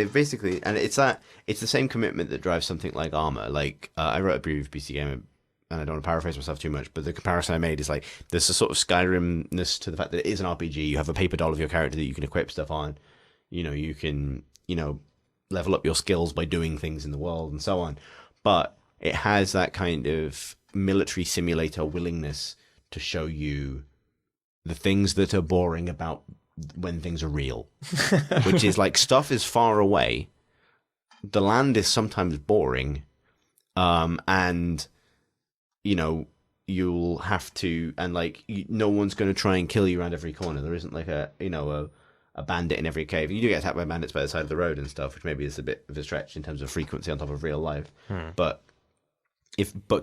basically, and it's the same commitment that drives something like Armour. Like I wrote a brief PC game, and I don't want to paraphrase myself too much, but the comparison I made is like there's a sort of Skyrim-ness to the fact that it is an RPG. You have a paper doll of your character that you can equip stuff on. You can level up your skills by doing things in the world and so on. But it has that kind of military simulator willingness to show you the things that are boring about when things are real, which is like stuff is far away. The land is sometimes boring. And you'll have to, and like, no one's going to try and kill you around every corner. There isn't like a bandit in every cave. You do get attacked by bandits by the side of the road and stuff, which maybe is a bit of a stretch in terms of frequency on top of real life. But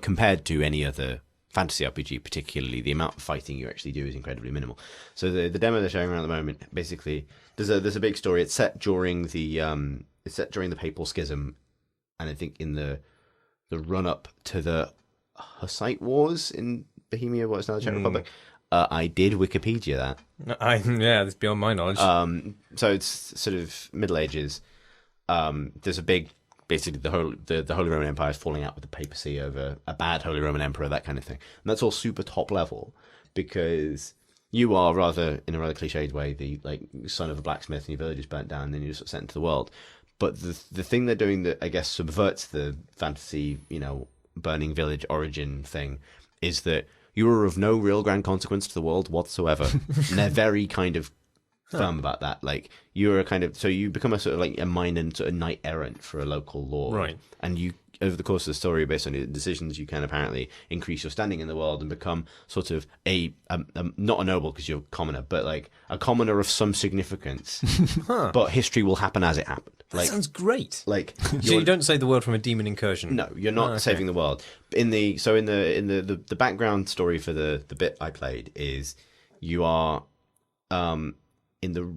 compared to any other fantasy RPG, particularly, the amount of fighting you actually do is incredibly minimal. So the demo they're showing around at the moment, basically, there's a big story. It's set during the Papal Schism, and I think in the run up to the Hussite Wars in Bohemia, what is now the Czech Republic. I did Wikipedia that. That's beyond my knowledge. So it's sort of Middle Ages. There's a big, basically the Holy Roman Empire is falling out with the papacy over a bad Holy Roman Emperor, that kind of thing. And that's all super top level, because you are in a rather cliched way, the like son of a blacksmith and your village is burnt down and then you're sort of sent into the world. But the thing they're doing that I guess subverts the fantasy, burning village origin thing is that you are of no real grand consequence to the world whatsoever. And they're very kind of firm about that. Like, you're a kind of, so you become a sort of like a minor and sort of knight errant for a local lord. Right. And you, over the course of the story, based on your decisions, you can apparently increase your standing in the world and become sort of a not a noble because you're a commoner, but like a commoner of some significance. But history will happen as it happened. That Like, sounds great. like So you don't save the world from a demon incursion? no, you're not saving the world. In the background story for the bit I played is you are in the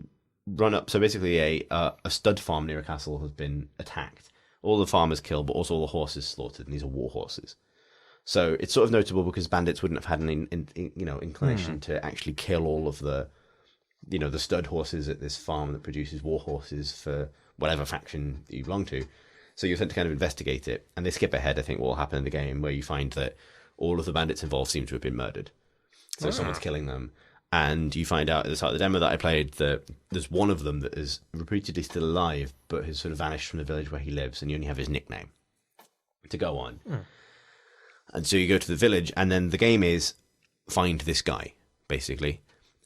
run up. So basically, a stud farm near a castle has been attacked. All the farmers killed, but also all the horses slaughtered, and these are war horses. So it's sort of notable because bandits wouldn't have had an inclination to actually kill all of the stud horses at this farm that produces war horses for whatever faction that you belong to. So you're sent to kind of investigate it, and they skip ahead. I think what will happen in the game where you find that all of the bandits involved seem to have been murdered. So someone's killing them. And you find out at the start of the demo that I played that there's one of them that is repeatedly still alive, but has sort of vanished from the village where he lives, and you only have his nickname to go on. And so you go to the village, and then the game is find this guy, basically.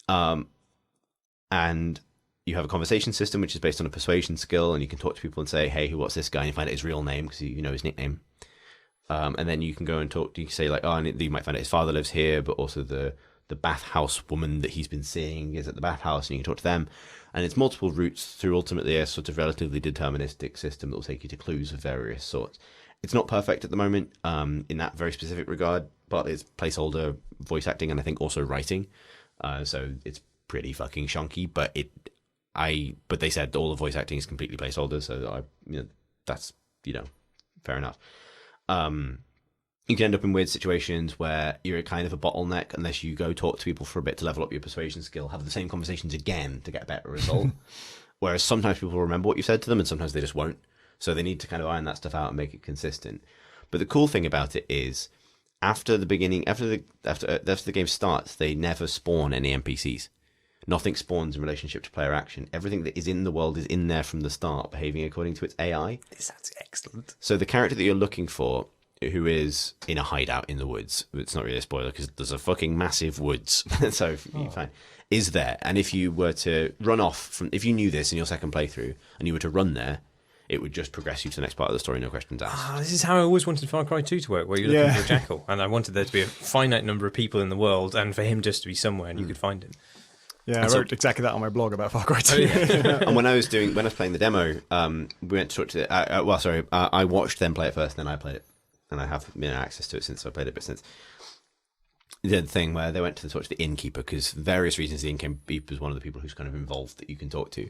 And you have a conversation system, which is based on a persuasion skill, and you can talk to people and say, hey, what's this guy? And you find out his real name because you know his nickname. And then you can go and talk, you can say like, oh, and you might find out his father lives here, but also the bathhouse woman that he's been seeing is at the bathhouse, and you can talk to them. And it's multiple routes through ultimately a sort of relatively deterministic system that will take you to clues of various sorts. It's not perfect at the moment in that very specific regard, but it's placeholder voice acting and I think also writing. So it's pretty fucking shonky, but they said all the voice acting is completely placeholder, so that's fair enough. You can end up in weird situations where you're kind of a bottleneck unless you go talk to people for a bit to level up your persuasion skill, have the same conversations again to get a better result. Whereas sometimes people remember what you said to them and sometimes they just won't. So they need to kind of iron that stuff out and make it consistent. But the cool thing about it is after the game starts, they never spawn any NPCs. Nothing spawns in relationship to player action. Everything that is in the world is in there from the start, behaving according to its AI. This sounds excellent. So the character that you're looking for, who is in a hideout in the woods, it's not really a spoiler because there's a fucking massive woods, so you find, is there. And if you were to run off if you knew this in your second playthrough and you were to run there, it would just progress you to the next part of the story, no questions asked. This is how I always wanted Far Cry 2 to work, where you're looking for a jackal, and I wanted there to be a finite number of people in the world, and for him just to be somewhere, and you could find him. Yeah, I wrote exactly that on my blog about Far Cry 2. And when I was playing the demo, we went to talk to I watched them play it first, then I played it, and I have access to it since I played it a bit since. They did the thing where they went to talk to the innkeeper because various reasons the innkeeper is one of the people who's kind of involved that you can talk to.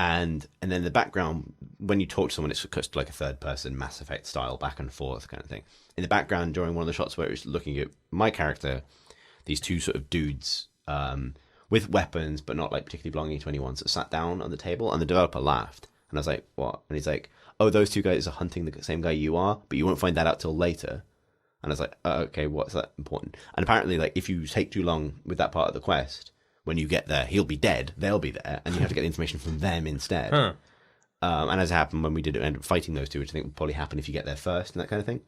And then the background, when you talk to someone, it's cuts to like a third person Mass Effect style back and forth kind of thing. In the background, during one of the shots where it was looking at my character, these two sort of dudes with weapons, but not like particularly belonging to anyone, sort of sat down on the table, and the developer laughed. And I was like, what? And he's like, oh, those two guys are hunting the same guy you are, but you won't find that out till later. And I was like, oh, okay, what's that important? And apparently, like, if you take too long with that part of the quest, when you get there, he'll be dead, they'll be there, and you have to get the information from them instead. And as it happened when we did end up fighting those two, which I think would probably happen if you get there first and that kind of thing.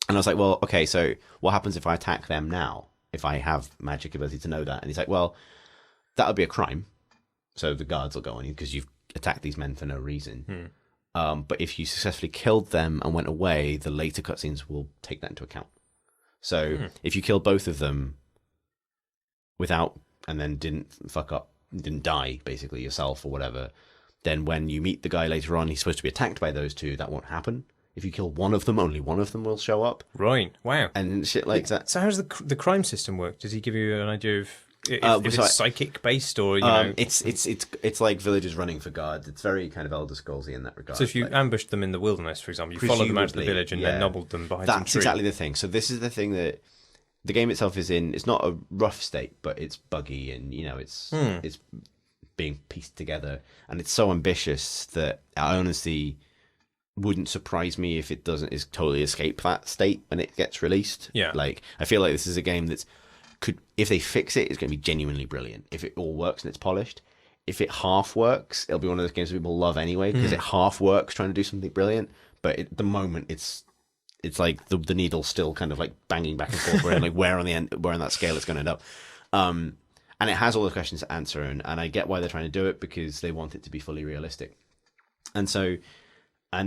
And I was like, well, okay, so what happens if I attack them now? If I have magic ability to know that? And he's like, well, that would be a crime. So the guards will go on you because you've attacked these men for no reason. But if you successfully killed them and went away, the later cutscenes will take that into account. So if you kill both of them without, and then didn't fuck up, didn't die basically yourself or whatever, then when you meet the guy later on, he's supposed to be attacked by those two, that won't happen. If you kill one of them, only one of them will show up. Right, wow. And shit like that. So how does the crime system work? Does he give you an idea of if it's psychic based or, you know? It's like villagers running for guards. It's very kind of Elder Scrollsy in that regard. So if you ambushed them in the wilderness, for example, you followed them out of the village and then nobbled them behind some tree. That's exactly the thing. So this is the thing that the game itself is in. It's not a rough state, but it's buggy and, you know, it's being pieced together. And it's so ambitious that I honestly wouldn't surprise me if it doesn't totally escape that state when it gets released. Yeah. Like, I feel like this is a game that's if they fix it, it's going to be genuinely brilliant. If it all works and it's polished. If it half works, it'll be one of those games that people love anyway, because it half works trying to do something brilliant. But at the moment, it's it's like the needle's still kind of like banging back and forth, where like where on that scale it's going to end up. And it has all the questions to answer, and I get why they're trying to do it, because they want it to be fully realistic. And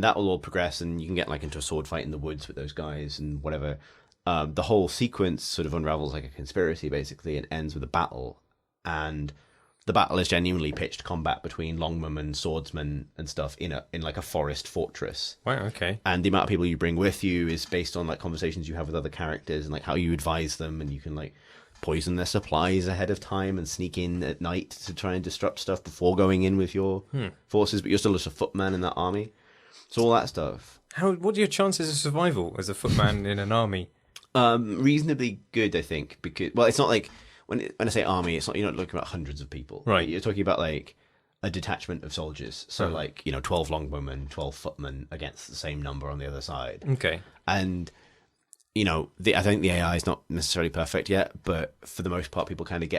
that will all progress, and you can get like into a sword fight in the woods with those guys and whatever. The whole sequence sort of unravels like a conspiracy, basically, and ends with a battle. And the battle is genuinely pitched combat between longmen and swordsmen and stuff in like a forest fortress. Wow, okay. And the amount of people you bring with you is based on like conversations you have with other characters and like how you advise them, and you can like poison their supplies ahead of time and sneak in at night to try and disrupt stuff before going in with your forces, but you're still just a footman in that army. So all that stuff. What are your chances of survival as a footman in an army? Reasonably good, I think, because, well, it's not like, when I say army, it's not, you're not looking about hundreds of people. Right. You're talking about like a detachment of soldiers. So like, 12 longbowmen, 12 footmen against the same number on the other side. Okay. And I think the AI is not necessarily perfect yet, but for the most part, people kind of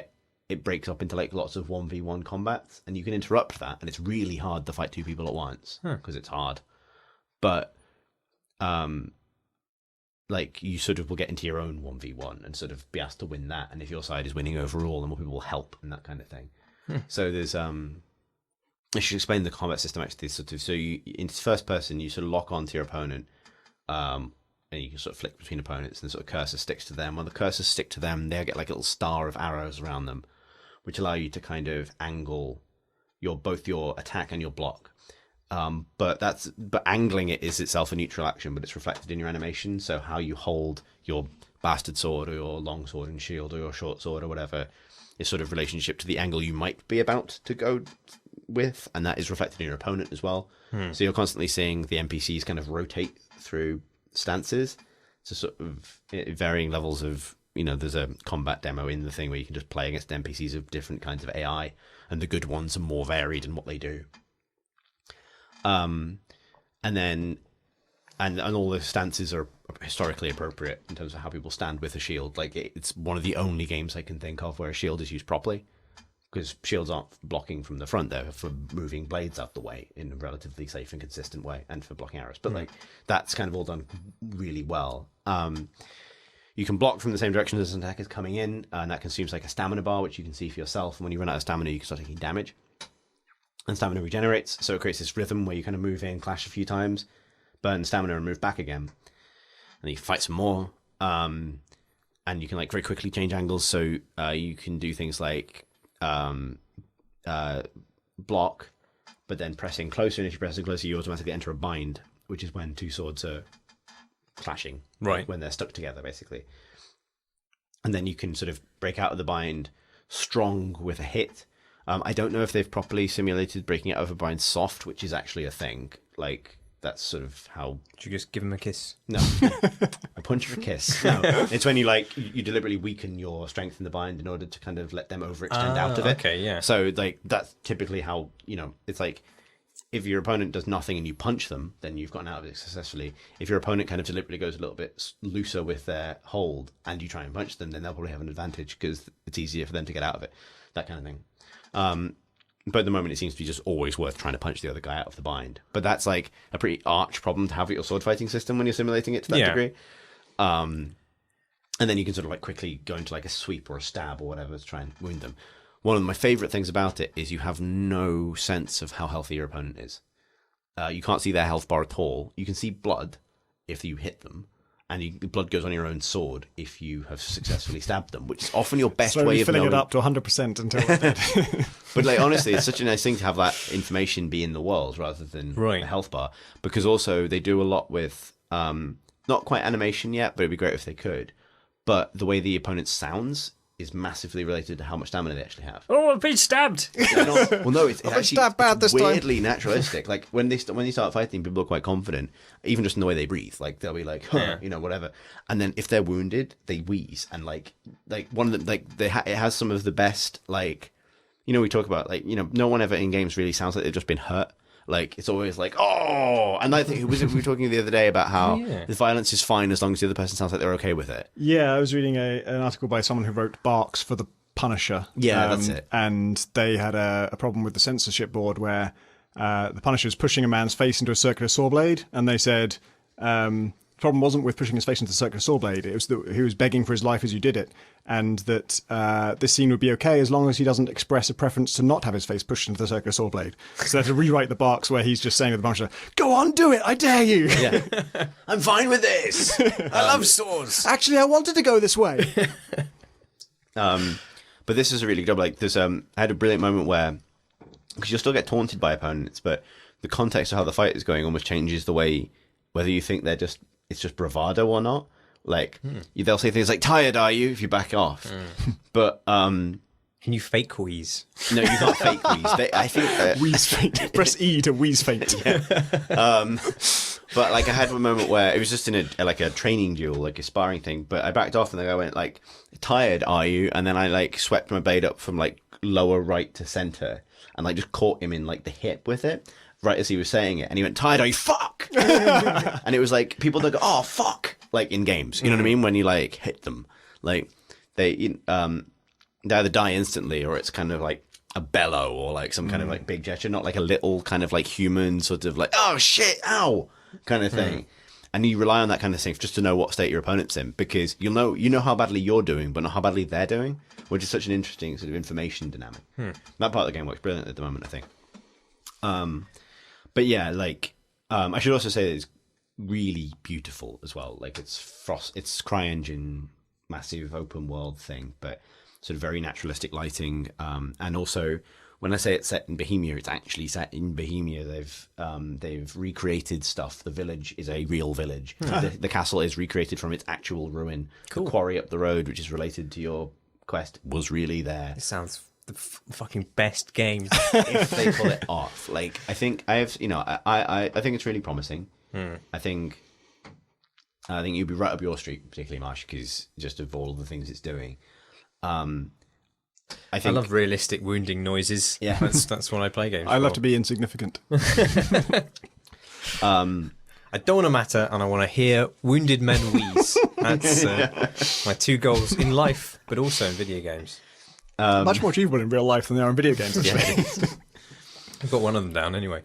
it breaks up into like lots of 1v1 combats, and you can interrupt that, and it's really hard to fight two people at once because it's hard. But like you sort of will get into your own 1v1 and sort of be asked to win that, and if your side is winning overall, then more people will help and that kind of thing. So there's I should explain the combat system actually. So you, in first person, you sort of lock onto your opponent, and you can sort of flick between opponents, and the sort of cursor sticks to them. When the cursors stick to them, they get like a little star of arrows around them, which allow you to kind of angle both your attack and your block. But angling it is itself a neutral action, but it's reflected in your animation. So how you hold your bastard sword or your long sword and shield or your short sword or whatever is sort of relationship to the angle you might be about to go with, and that is reflected in your opponent as well. So you're constantly seeing the NPCs kind of rotate through stances to sort of varying levels of, there's a combat demo in the thing where you can just play against NPCs of different kinds of AI, and the good ones are more varied in what they do. And all the stances are historically appropriate in terms of how people stand with a shield. Like, it's one of the only games I can think of where a shield is used properly, because shields aren't blocking from the front, they're for moving blades out the way in a relatively safe and consistent way, and for blocking arrows. But like, that's kind of all done really well. You can block from the same direction as an attack is coming in, and that consumes like a stamina bar, which you can see for yourself. And when you run out of stamina, you can start taking damage. And stamina regenerates, so it creates this rhythm where you kind of move in, clash a few times, burn stamina, and move back again. And you fight some more, and you can like very quickly change angles. So you can do things like block, but then pressing closer, and if you press closer, you automatically enter a bind, which is when two swords are clashing, right? When they're stuck together, basically. And then you can sort of break out of the bind strong with a hit. I don't know if they've properly simulated breaking out of a bind soft, which is actually a thing. Like, that's sort of how... Did you just give him a kiss? No. A punch or a kiss. No. It's when you deliberately weaken your strength in the bind in order to kind of let them overextend out of it. Okay, yeah. So, like, that's typically how, it's like, if your opponent does nothing and you punch them, then you've gotten out of it successfully. If your opponent kind of deliberately goes a little bit looser with their hold and you try and punch them, then they'll probably have an advantage because it's easier for them to get out of it. That kind of thing. But at the moment, it seems to be just always worth trying to punch the other guy out of the bind. But that's like a pretty arch problem to have at your sword fighting system when you're simulating it to that degree. And then you can sort of like quickly go into like a sweep or a stab or whatever to try and wound them. One of my favorite things about it is you have no sense of how healthy your opponent is. You can't see their health bar at all. You can see blood if you hit them. And blood goes on your own sword if you have successfly stabbed them, which is often your best way of filling knowing. it up to 100% until they're dead. But like, honestly, it's such a nice thing to have that information be in the world rather than a health bar, because also they do a lot with not quite animation yet, but it'd be great if they could. But the way the opponent sounds is massively related to how much stamina they actually have. Oh, I've been stabbed! Well, no, it's actually stabbed bad this weirdly naturalistic. Like when you start fighting, people are quite confident, even just in the way they breathe. Like they'll be like, whatever. And then if they're wounded, they wheeze, and like one of them, like it has some of the best, like, we talk about, like, no one ever in games really sounds like they've just been hurt. Like, it's always like, oh! And I think, we were talking the other day about how the violence is fine as long as the other person sounds like they're okay with it. Yeah, I was reading an article by someone who wrote Barks for the Punisher. Yeah, that's it. And they had a problem with the censorship board where the Punisher was pushing a man's face into a circular saw blade, and they said, for problem wasn't with pushing his face into the circular saw blade. It was that he was begging for his life as you did it, and that this scene would be okay as long as he doesn't express a preference to not have his face pushed into the circular saw blade. So they have to rewrite the barks where he's just saying to the Punisher, "Go on, do it, I dare you." Yeah. I'm fine with this. I love swords. Actually, I wanted to go this way. But this is a really good job. Like, there's I had a brilliant moment where, because you'll still get taunted by opponents, but the context of how the fight is going almost changes the way whether you think it's just bravado or not. Like, they'll say things like, "Tired, are you?" if you back off. But Can you fake wheeze? no, you can't fake wheeze. I think Wheeze faint. Press E to wheeze faint. But like, I had one moment where it was just in a training duel, like a sparring thing. But I backed off and then I went like, "Tired, are you?" And then I like swept my blade up from like lower right to center and like just caught him in like the hip with it, right as he was saying it. And he went, "Tired, are you?" Fuck. And it was like people that go, "Oh fuck," like in games, you know what I mean? When you like hit them, like they either die instantly or it's kind of like a bellow or like some kind of like big gesture, not like a little kind of like human sort of like, "Oh shit, ow," kind of thing. And you rely on that kind of thing just to know what state your opponent's in, because you know how badly you're doing, but not how badly they're doing, which is such an interesting sort of information dynamic. That part of the game works brilliant at the moment, I think. But yeah, like I should also say that it's really beautiful as well. Like it's CryEngine, massive open world thing, but sort of very naturalistic lighting, and also when I say it's set in Bohemia, it's actually set in Bohemia. They've recreated stuff. The village is a real village. The castle is recreated from its actual ruin. Cool. The quarry up the road, which is related to your quest, was really there. It sounds the fucking best game. If they pull it off, like I think I have, I think it's really promising. I think you'd be right up your street, particularly Marsh, because just of all the things it's doing. I love realistic wounding noises. Yeah, that's what I play games. I love to be insignificant. I don't want to matter, and I want to hear wounded men wheeze. That's my two goals in life, but also in video games. Much more achievable in real life than they are in video games, actually. Yeah. I've got one of them down anyway.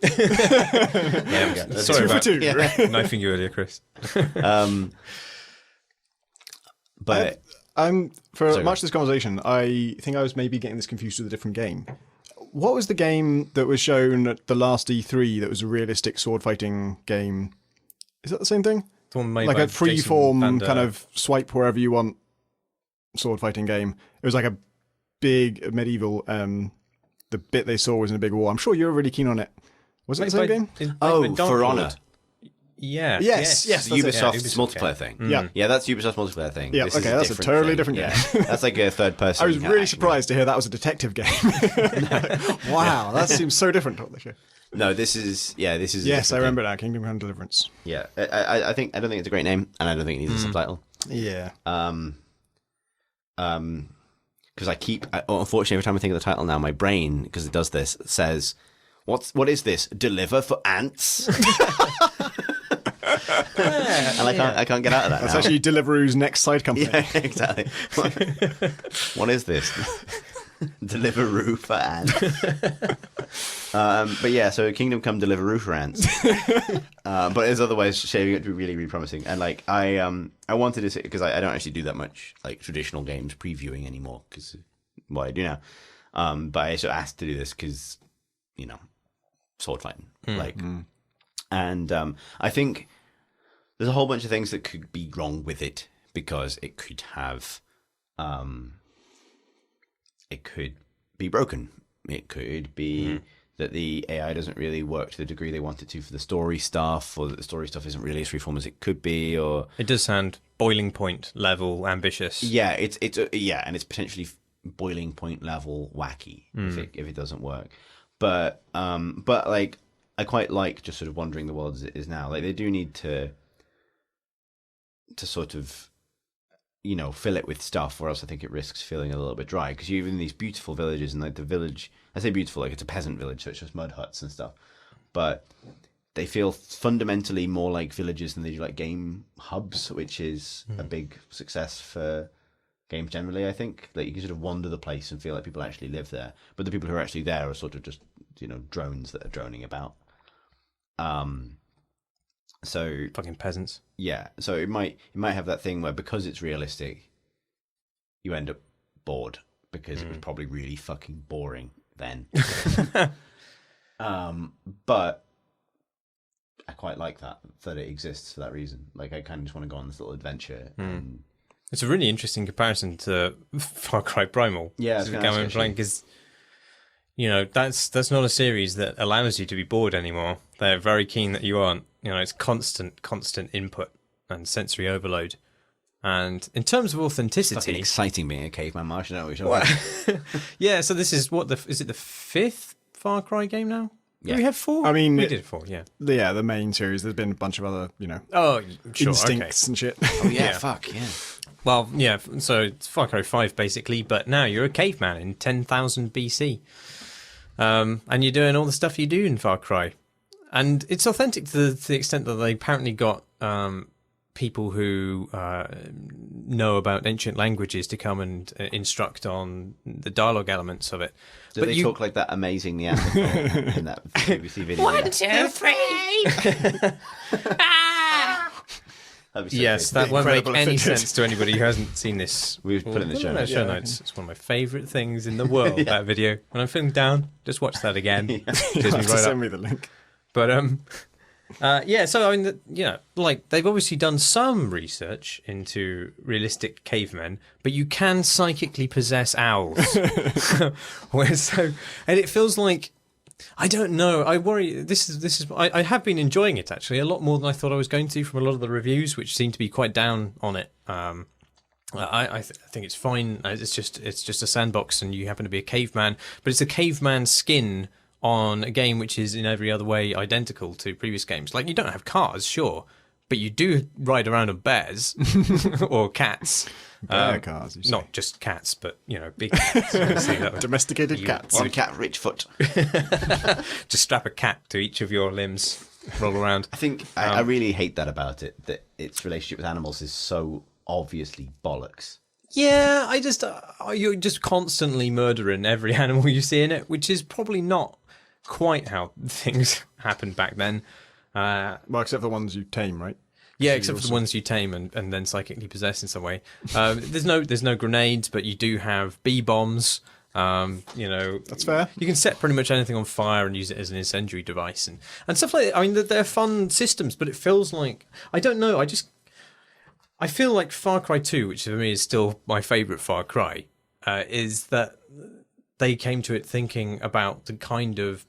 There we go. Sorry about 2 for 2. knifing you earlier, Chris. But for much of this conversation, I think I was maybe getting this confused with a different game. What was the game that was shown at the last E3 that was a realistic sword fighting game? Is that the same thing? The one made like by a free-form Jason kind of swipe wherever you want sword fighting game. It was like a big medieval. The bit they saw was in a big war. I'm sure you were really keen on it. Was it the same game? For Honor. Yeah. Yes. Ubisoft's multiplayer thing. Yeah, that's Ubisoft's multiplayer thing. Yeah, This okay, is a that's a totally different game. Yeah, that's like a third person. I was really surprised to hear that was a detective game. Wow, that seems so different to what they show. No, this is. Yes, I remember that. Kingdom Come Deliverance. Yeah, I don't think it's a great name, and I don't think it needs a subtitle. Yeah. Because unfortunately, every time I think of the title now, my brain, because it does this, says, "What is this? Deliver for ants?" And I can't get out of that. That's now. actually Deliveroo's next side company. Yeah, exactly. What is this? Deliveroo for ants. But yeah, so Kingdom Come Deliveroo for ants. But there's other ways shaping it to be really, really promising. And like I wanted to say, because I don't actually do that much like traditional games previewing anymore, because what I do now. But I sort of asked to do this because sword fighting, and I think there's a whole bunch of things that could be wrong with it, because it could have, it could be broken. It could be that the AI doesn't really work to the degree they want it to for the story stuff, or that the story stuff isn't really as freeform as it could be, or it does sound boiling point level ambitious. Yeah, and it's potentially boiling point level wacky if it doesn't work. But like I quite like just sort of wandering the world as it is now. Like they do need to sort of fill it with stuff, or else I think it risks feeling a little bit dry, because you're in these beautiful villages, and like the village, I say beautiful, like it's a peasant village, so it's just mud huts and stuff, but they feel fundamentally more like villages than they do like game hubs, which is a big success for games generally. I think like you can sort of wander the place and feel like people actually live there, but the people who are actually there are sort of just drones that are droning about. So Fucking peasants. yeah, so it might have that thing where because it's realistic, you end up bored because it was probably really fucking boring then. But I quite like that it exists for that reason. Like I kind of just want to go on this little adventure. And It's a really interesting comparison to Far Cry Primal. Yeah, I was gonna ask, actually. because that's not a series that allows you to be bored anymore. They're very keen that you aren't. It's constant input and sensory overload. And in terms of authenticity, fucking exciting being a caveman, Marsh. I know what you're talking yeah. So this is is it the 5th Far Cry game now? Yeah. We had 4. I mean, we did 4. Yeah. The main series. There's been a bunch of other, Oh, sure. instincts and shit. Oh yeah, Yeah. fuck yeah. Well, yeah. So it's Far Cry 5 basically, but now you're a caveman in 10,000 BC, and you're doing all the stuff you do in Far Cry, and it's authentic to the extent that they apparently got people who know about ancient languages to come and instruct on the dialogue elements of it. Do but they talk like that amazing Neanderthal in that BBC video? 1, 2, 3. That'd be so Yes, great. that won't make Incredible any if it did. sense to anybody who hasn't seen this. We've put it in the show notes. Notes. It's one of my favourite things in the world. That video. When I'm feeling down, just watch that again. You Gives me have to right send up. me the link. But yeah. So I mean, like they've obviously done some research into realistic cavemen, but you can psychically possess owls. And it feels like. I don't know. I worry. This is. I have been enjoying it actually a lot more than I thought I was going to from a lot of the reviews, which seem to be quite down on it. I think it's fine. It's just a sandbox, and you happen to be a caveman, but it's a caveman skin on a game which is in every other way identical to previous games. Like you don't have cars, sure, but you do ride around on bears or cats. Bear cars, you say. Not just cats, but big cats. Obviously, that would- Domesticated cats. One cat, rich foot. just strap a cat to each of your limbs, roll around. I think I really hate that about it. That its relationship with animals is so obviously bollocks. Yeah, you're just constantly murdering every animal you see in it, which is probably not quite how things happened back then. Well, except for the ones you tame, right? Yeah, except for the ones you tame and then psychically possess in some way. There's no grenades, but you do have bee bombs. That's fair. You can set pretty much anything on fire and use it as an incendiary device and stuff like that. I mean, they're fun systems, but it feels like I don't know. I feel like Far Cry 2, which for me is still my favourite Far Cry, is that they came to it thinking about the kind of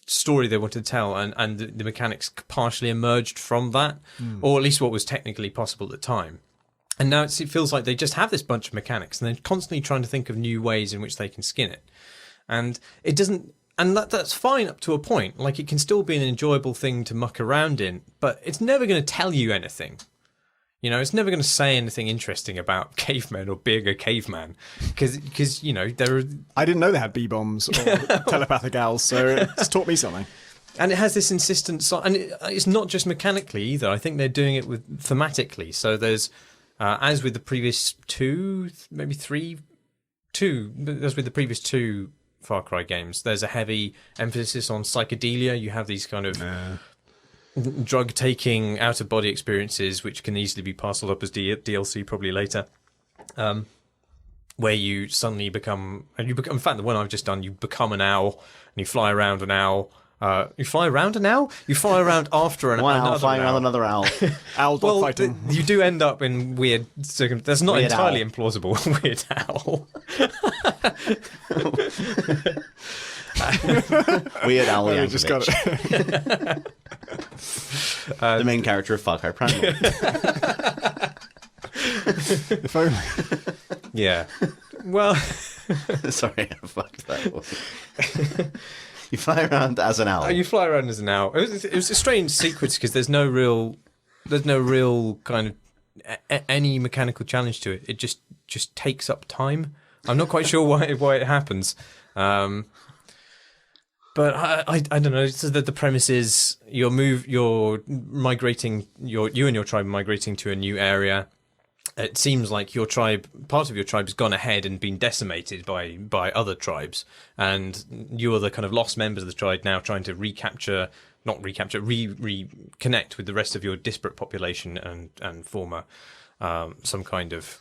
story they wanted to tell, and the mechanics partially emerged from that, or at least what was technically possible at the time. And now it feels like they just have this bunch of mechanics, and they're constantly trying to think of new ways in which they can skin it. And it doesn't, and that's fine up to a point. Like it can still be an enjoyable thing to muck around in, but it's never going to tell you anything. It's never going to say anything interesting about cavemen or being a caveman, because there are. I didn't know they had bee bombs or telepathic owls, so it's taught me something. And it has this insistence, and it's not just mechanically either. I think they're doing it with thematically. So there's, as with the previous 2, maybe 3, 2, as with the previous 2 Far Cry games, there's a heavy emphasis on psychedelia. You have these kind of drug-taking, out-of-body experiences, which can easily be parceled up as DLC probably later, where you suddenly become. In fact, the one I've just done, you become an owl, and you fly around an owl. You fly around an owl? You fly around after an One another owl flying owl. around another owl. Owl dog Well, fighting. you do end up in weird circumstances. That's not Weird entirely owl. implausible. Weird owl. Weird Owl I just got Yankovic. it. The main character of Far Cry Primal. If only. Yeah. Well, Sorry, I fucked that one. You fly around as an owl. you fly around as an owl. It was a strange sequence because there's no real kind of any mechanical challenge to it. It just takes up time. I'm not quite sure why it happens. But I don't know. So that the premise is you migrating, you and your tribe are migrating to a new area. It seems like part of your tribe has gone ahead and been decimated by other tribes, and you are the kind of lost members of the tribe now trying to recapture not recapture, reconnect with the rest of your disparate population and form some kind of,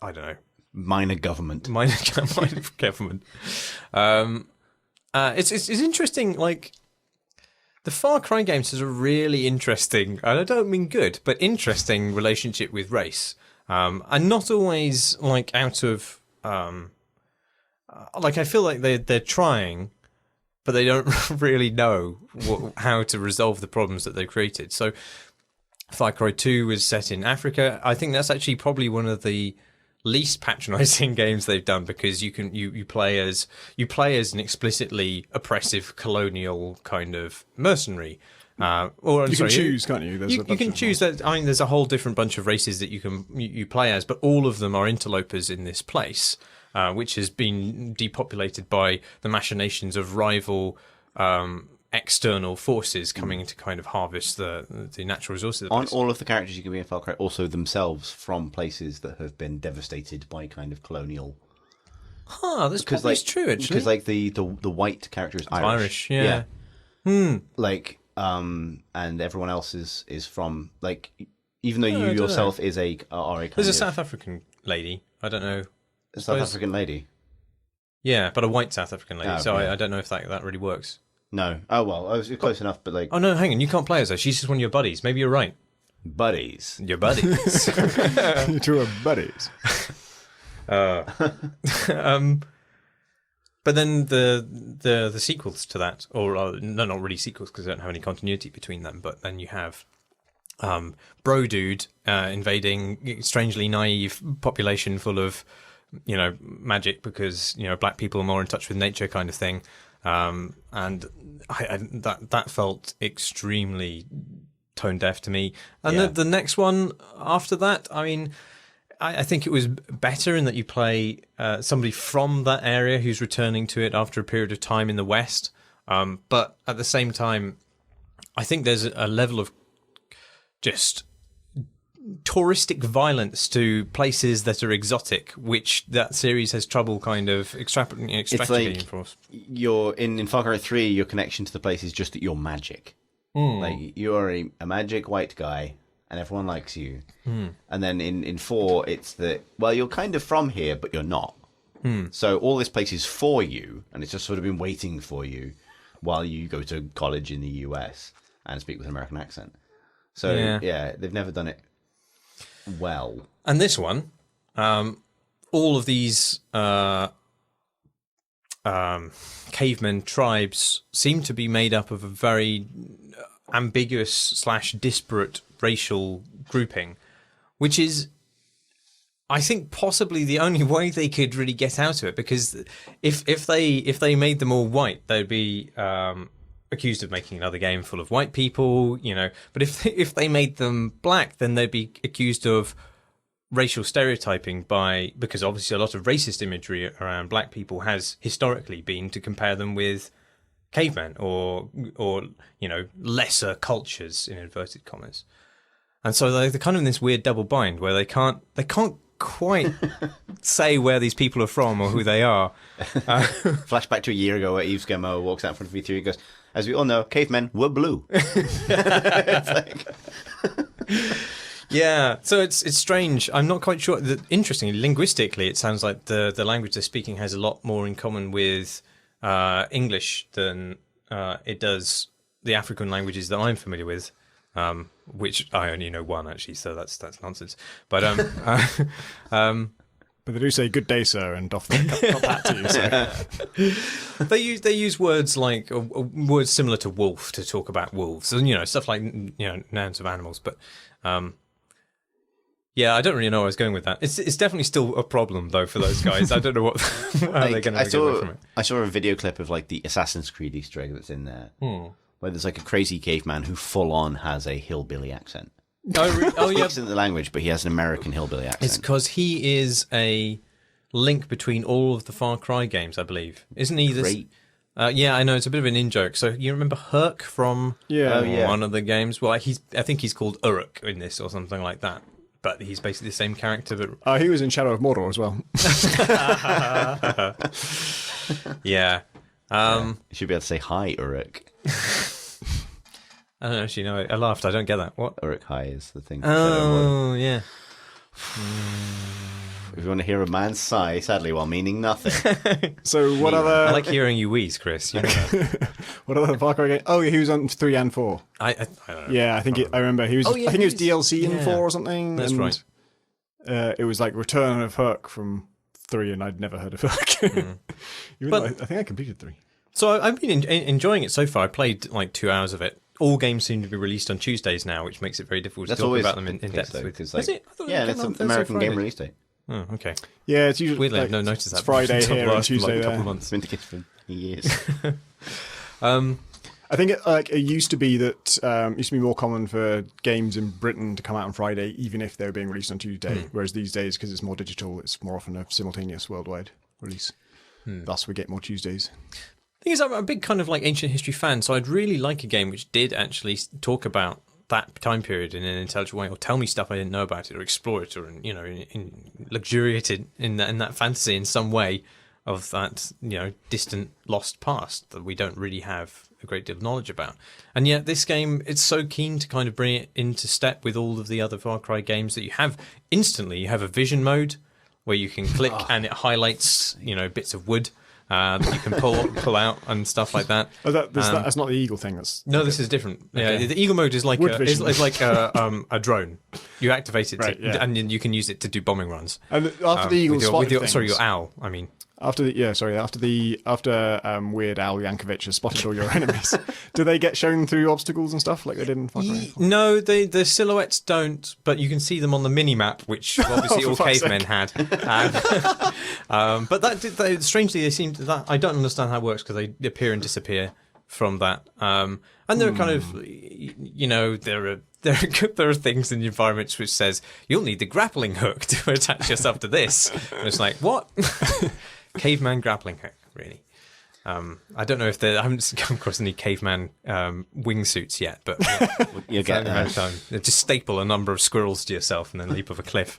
I don't know, minor government. Minor government. It's interesting. Like the Far Cry games has a really interesting, and I don't mean good, but interesting relationship with race, and not always like out of like I feel like they're trying, but they don't really know how to resolve the problems that they've created. So Far Cry 2 was set in Africa. I think that's actually probably one of the least patronizing games they've done, because you play as an explicitly oppressive colonial kind of mercenary. Or you can choose, can't you? You can choose that. I mean, there's a whole different bunch of races that you play as, but all of them are interlopers in this place, which has been depopulated by the machinations of rival external forces coming to kind of harvest the natural resources of the place. Aren't all of the characters you can be in Far Cry also themselves from places that have been devastated by kind of colonial? That's probably true, actually. Because like the white character is Irish. Yeah. Like and everyone else is from, like, even though you yourself are a kind There's a of South African lady. I don't know. a South African lady. Yeah, but a white South African lady. Oh, so okay. I don't know if that really works. No. Oh well, I was close enough, but like. Oh no, hang on, you can't play as her. She's just one of your buddies. Maybe you're right. Buddies. Your buddies. Two are buddies. But then the sequels to that, or no, not really sequels because they don't have any continuity between them. But then you have Bro Dude invading strangely naive population full of magic because black people are more in touch with nature kind of thing, and that felt extremely tone deaf to me. And the next one after that, I mean, I think it was better in that you play somebody from that area who's returning to it after a period of time in the West. But at the same time, I think there's a level of just touristic violence to places that are exotic, which that series has trouble kind of extrapolating for us. You're in Far Cry 3, your connection to the place is just that you're magic. Like, you are a magic white guy, and everyone likes you. And then in 4, it's that, well, you're kind of from here, but you're not. So all this place is for you, and it's just sort of been waiting for you while you go to college in the US and speak with an American accent. So, yeah they've never done it well. And this one, all of these caveman tribes seem to be made up of a very ambiguous / disparate racial grouping, which is, I think, possibly the only way they could really get out of it. Because if they made them all white, they'd be accused of making another game full of white people, But if they made them black, then they'd be accused of racial stereotyping because obviously a lot of racist imagery around black people has historically been to compare them with cavemen or lesser cultures in inverted commas. And so they're kind of in this weird double bind where they can't quite say where these people are from or who they are. Flashback to a year ago where Yves Guillemot walks out in front of V3 and goes, as we all know, cavemen were blue. It's like... Yeah, so it's strange. I'm not quite sure. Interestingly, linguistically, it sounds like the language they're speaking has a lot more in common with English than it does the African languages that I'm familiar with, which I only know one actually, so that's nonsense. But but they do say "good day, sir," and doff hat to you. So. They use words like words similar to wolf to talk about wolves, and stuff like nouns of animals. But yeah, I don't really know where I was going with that. It's definitely still a problem though for those guys. I don't know what how they're going to get away from it. I saw a video clip of like the Assassin's Creed Easter egg that's in there, where there's like a crazy caveman who full on has a hillbilly accent. Oh He yeah, speaks in the language, but he has an American hillbilly accent. it's because he is a link between all of the Far Cry games, I believe, isn't he? Great. Yeah, I know, it's a bit of an in-joke. So you remember Herc from one of the games? Well, I think he's called Uruk in this or something like that. But he's basically the same character. But He was in Shadow of Mordor as well. yeah. You should be able to say hi, Uruk. I don't actually know. I laughed. I don't get that. What? Uruk-hai is the thing. Oh, yeah. If you want to hear a man sigh, sadly, while meaning nothing. So what other? I like hearing you wheeze, Chris. You know that. What other Far Cry games? Oh, he was on 3 and 4. I don't know. Yeah, I think I remember he was. Oh, yeah, I think it was he DLC in yeah. 4 or something. That's and, right. It was like Return of Hook from 3, and I'd never heard of Hook. Even though I think I completed 3. So I've been enjoying it so far. I played like 2 hours of it. All games seem to be released on Tuesdays now, which makes it very difficult to talk about them in depth. Because, Is it? I thought yeah, it it's came an out Thursday, American Friday. game release date. Oh, okay. Yeah, it's usually Weirdly, like, I've no noticed that. It's Friday until here the and last, Tuesday like, couple there. of months. It's been the case for years. I think it used to be that it used to be more common for games in Britain to come out on Friday, even if they were being released on Tuesday. Whereas these days, because it's more digital, it's more often a simultaneous worldwide release. Thus, we get more Tuesdays. Thing is, I'm a big kind of like ancient history fan, so I'd really like a game which did actually talk about that time period in an intelligent way, or tell me stuff I didn't know about it, or explore it, or luxuriate it in that fantasy in some way of that distant lost past that we don't really have a great deal of knowledge about. And yet this game, it's so keen to kind of bring it into step with all of the other Far Cry games that you have instantly. You have a vision mode where you can click and it highlights bits of wood that you can pull out and stuff like that. Oh, that's not the eagle thing. No, this is different. Okay. Yeah, the eagle mode is like Wood is vision. like a drone. You activate it, Right, yeah. and then you can use it to do bombing runs. And after the eagle spotted your owl. I mean, after Weird Al Yankovic has spotted all your enemies, do they get shown through obstacles and stuff like they did in Far Cry? no, the silhouettes don't, but you can see them on the mini map, which obviously all cavemen had. But strangely, they seem to that. I don't understand how it works because they appear and disappear from that. And there are kind of, there are things in the environments which says you'll need the grappling hook to attach yourself to this. And it's like, what? Caveman grappling hook, really. I don't know if I haven't come across any caveman wingsuits yet, but You'll get just staple a number of squirrels to yourself and then leap off a cliff.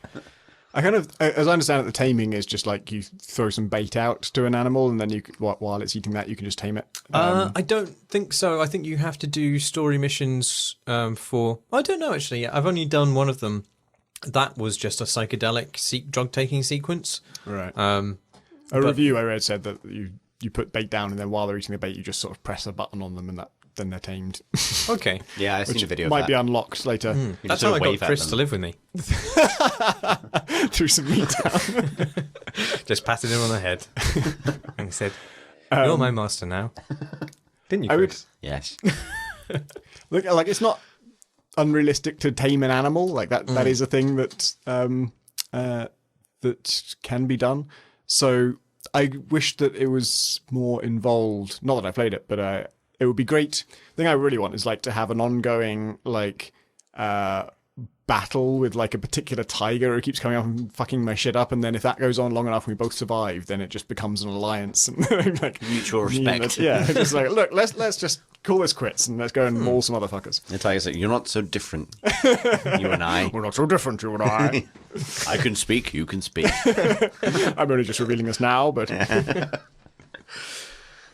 I kind of, as I understand it, the taming is just like you throw some bait out to an animal, and then while it's eating that, you can just tame it. I don't think so. I think you have to do story missions for. I don't know actually. I've only done one of them. That was just a psychedelic drug taking sequence. Right. A review I read said that you put bait down, and then while they're eating the bait, you just sort of press a button on them, and then they're tamed. Okay. Yeah, I've seen a video of might that. be unlocked later. That's how I got Chris to live with me. Threw some meat down. Just patted him on the head and said, "You're my master now." Didn't you, Chris? Yes. Look, like it's not unrealistic to tame an animal. Like that is a thing that that can be done. So I wish that it was more involved. Not that I played it, but it would be great. The thing I really want is like to have an ongoing like battle with like a particular tiger who keeps coming up and fucking my shit up, and then if that goes on long enough and we both survive, then it just becomes an alliance and like Mutual respect. Yeah, it's like look, let's just call this quits and let's go and maul some other fuckers. The tiger's like, you're not so different, you and I. We're not so different, you and I. I can speak, you can speak. I'm only just revealing this now, but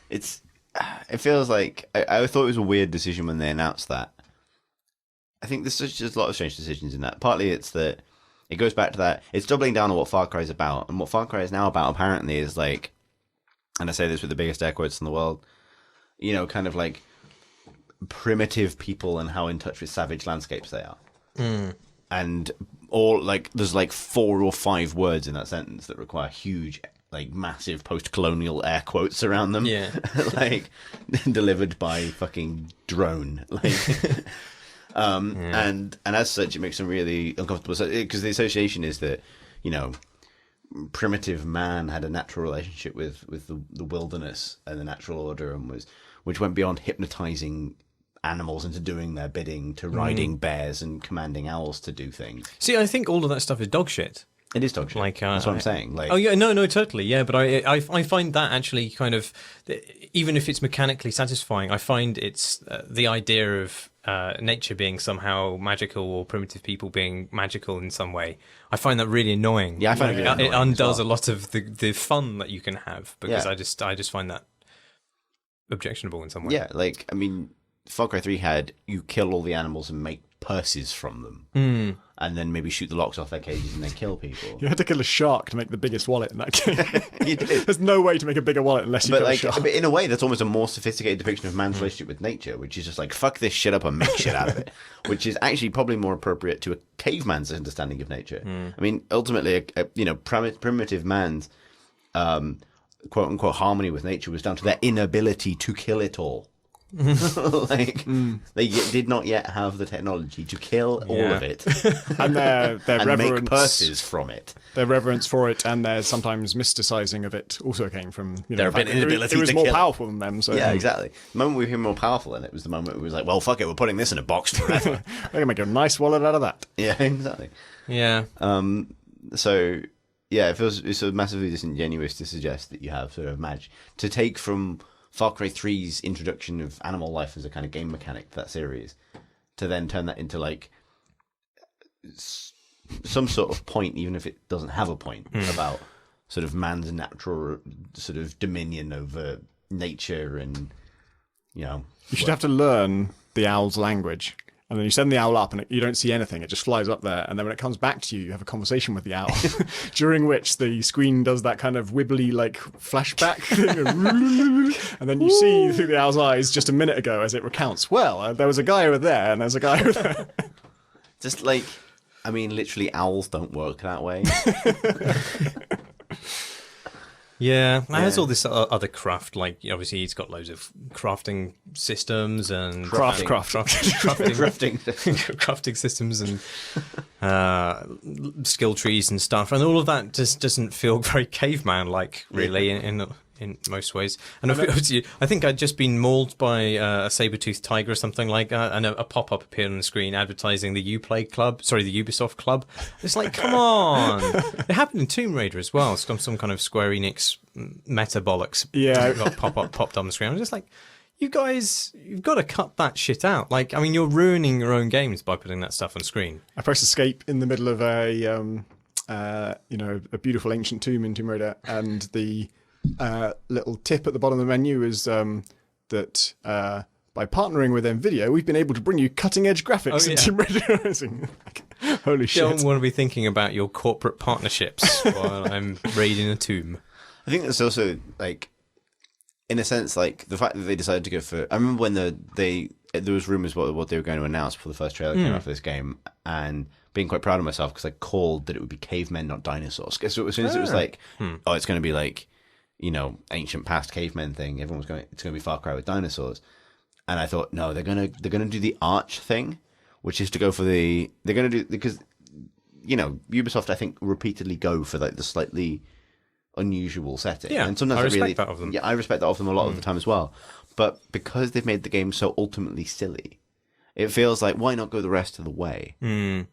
it feels like I thought it was a weird decision when they announced that. I think there's just a lot of strange decisions in that. Partly it's that it goes back to that it's doubling down on what Far Cry is about, and what Far Cry is now about apparently is like, and I say this with the biggest air quotes in the world, kind of like primitive people and how in touch with savage landscapes they are. And all like there's like 4 or 5 words in that sentence that require huge, like massive post-colonial air quotes around them. Yeah. Like delivered by fucking drone. Like and as such it makes them really uncomfortable, because the association is that primitive man had a natural relationship with the wilderness and the natural order, and which went beyond hypnotizing animals into doing their bidding to riding bears and commanding owls to do things. See, I think all of that stuff is dog shit. It is dog shit. Like, that's what I'm saying. Like, oh yeah, no, totally, yeah. But I find that actually kind of, even if it's mechanically satisfying, I find it's the idea of nature being somehow magical or primitive people being magical in some way. I find that really annoying. Yeah, I find it really annoying. It undoes a lot of the fun that you can have, because I just find that objectionable in some way. Yeah, like, I mean, Far Cry 3 had you kill all the animals and make purses from them. And then maybe shoot the locks off their cages and then kill people. You had to kill a shark to make the biggest wallet in that game. You did. There's no way to make a bigger wallet unless you kill a shark. But in a way, that's almost a more sophisticated depiction of man's relationship with nature, which is just like, fuck this shit up and make shit out of it. Which is actually probably more appropriate to a caveman's understanding of nature. I mean, ultimately, primitive man's quote-unquote harmony with nature was down to their inability to kill it all. They did not yet have the technology to kill all of it And their and reverence, make purses from it. their reverence for it and their sometimes mysticizing of it also came from Their the fact that inability it was to more kill. powerful than them. So Yeah, exactly. The moment we became more powerful in it was the moment we was like, well, fuck it, we're putting this in a box forever. they can make a nice wallet out of that. Yeah, exactly. Yeah. So yeah, it feels it's sort of massively disingenuous to suggest that you have sort of magic to take from Far Cry 3's introduction of animal life as a kind of game mechanic for that series, to then turn that into like some sort of point, even if it doesn't have a point, about sort of man's natural sort of dominion over nature, and You should have to learn the owl's language. And then you send the owl up and you don't see anything. It just flies up there. And then when it comes back to you, you have a conversation with the owl, during which the screen does that kind of wibbly, like, flashback thing. And then you see through the owl's eyes just a minute ago as it recounts, well, there was a guy over there and there's a guy over there. just like, I mean, literally, owls don't work that way. Yeah, and there's all this other craft. Like, obviously, he's got loads of crafting systems and crafting systems and skill trees and stuff, and all of that just doesn't feel very caveman-like, really, in most ways. And I think I'd just been mauled by a saber-toothed tiger or something like that, and a pop-up appeared on the screen advertising the the Ubisoft club. It's like, come on! It happened in Tomb Raider as well. Some kind of Square Enix metabolics got popped on the screen. I'm just like, you guys, you've got to cut that shit out. Like, I mean, you're ruining your own games by putting that stuff on screen. I press escape in the middle of a beautiful ancient tomb in Tomb Raider, and the little tip at the bottom of the menu is that by partnering with NVIDIA, we've been able to bring you cutting-edge graphics in Tomb Raider Rising. Holy shit. Don't want to be thinking about your corporate partnerships while I'm raiding a tomb. I think that's also, like, in a sense, like, the fact that they decided to go for... I remember when there was rumours about what they were going to announce before the first trailer came out for this game, and being quite proud of myself because I called that it would be cavemen, not dinosaurs. So as soon as it was like, oh, it's going to be like, ancient past cavemen thing, it's going to be Far Cry with dinosaurs. And I thought, no, they're going to do the arch thing, which is to go for because Ubisoft, I think, repeatedly go for like the slightly unusual setting. Yeah, and sometimes I respect that of them. Yeah, I respect that of them a lot of the time as well. But because they've made the game so ultimately silly, it feels like, why not go the rest of the way?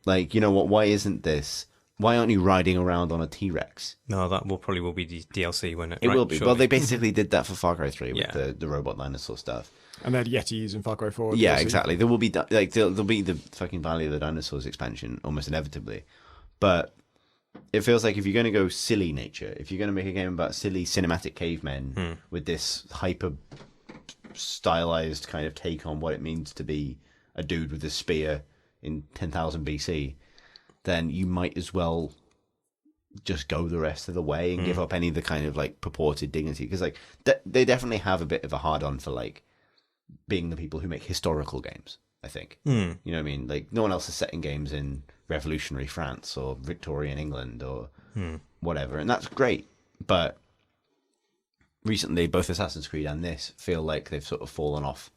Like, you know what? Why isn't this? Why aren't you riding around on a T-Rex? No, that probably will be the DLC when it. It will be. Shortly. Well, they basically did that for Far Cry 3 with the robot dinosaur stuff. And they had Yetis in Far Cry 4. Yeah, exactly. There will be there'll be the fucking Valley of the Dinosaurs expansion almost inevitably, but it feels like if you're going to go silly nature, if you're going to make a game about silly cinematic cavemen with this hyper stylized kind of take on what it means to be a dude with a spear in 10,000 BC, then you might as well just go the rest of the way and give up any of the kind of like purported dignity, because like they definitely have a bit of a hard on for like being the people who make historical games, I think. You know what I mean? Like, no one else is setting games in revolutionary France or Victorian England or whatever, and that's great. But recently, both Assassin's Creed and this feel like they've sort of fallen off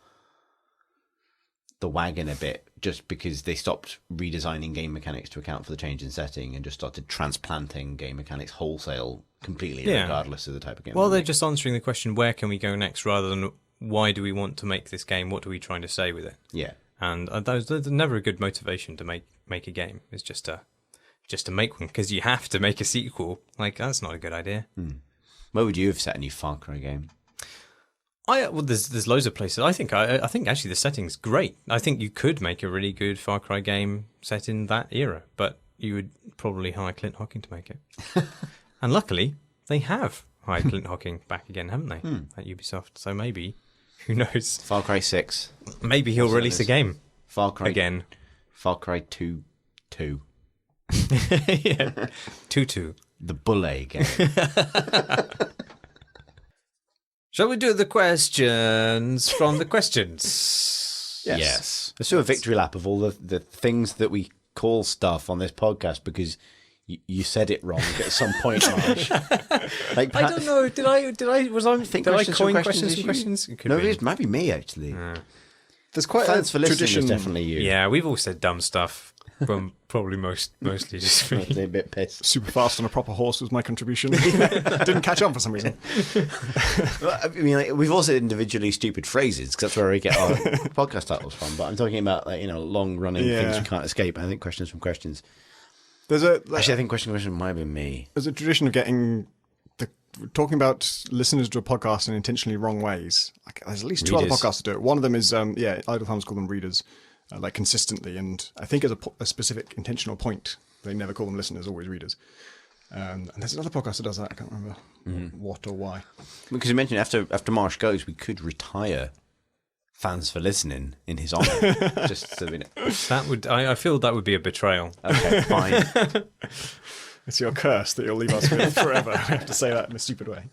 the wagon a bit, just because they stopped redesigning game mechanics to account for the change in setting and just started transplanting game mechanics wholesale completely, regardless of the type of game. Well, they're just answering the question, where can we go next, rather than why do we want to make this game? What are we trying to say with it? Yeah. And those are never a good motivation to make a game. It's just to make one because you have to make a sequel. Like, that's not a good idea. Where would you have set a new Far Cry game? There's loads of places. I think actually the setting's great. I think you could make a really good Far Cry game set in that era, but you would probably hire Clint Hocking to make it. And luckily, they have hired Clint Hocking back again, haven't they? At Ubisoft. So maybe Who knows? Far Cry 6. Maybe he'll release a game Far Cry again. Far Cry 2. Yeah. 2-2. The Bullet game. Shall we do the questions from the questions? Yes. Let's do a victory lap of all the things that we call stuff on this podcast because you said it wrong at some point, Marsh. Like, I don't know. Did I coin questions from you? questions? It could No, be. it might be me, actually. There's quite Thanks a for listening. tradition. It's definitely you. Yeah, we've all said dumb stuff. From probably mostly just me. I'm a bit pissed. Super fast on a proper horse was my contribution. Didn't catch on for some reason. Well, I mean, like, we've also individually stupid phrases because that's where we get our podcast titles from. But I'm talking about long-running things you can't escape. I think questions from questions. Actually, I think question might have been me. There's a tradition of getting talking about listeners to a podcast in intentionally wrong ways. Like, there's at least two other Readers. podcasts that do it. One of them is Idle Thumbs call them readers, like consistently, and I think as a specific intentional point, they never call them listeners, always readers. And there's another podcast that does that. I can't remember what or why. Because you mentioned after Marsh goes, we could retire fans for listening in his honour. Just so we know. That would. I feel that would be a betrayal. Okay, fine. It's your curse that you'll leave us with forever. I have to say that in a stupid way.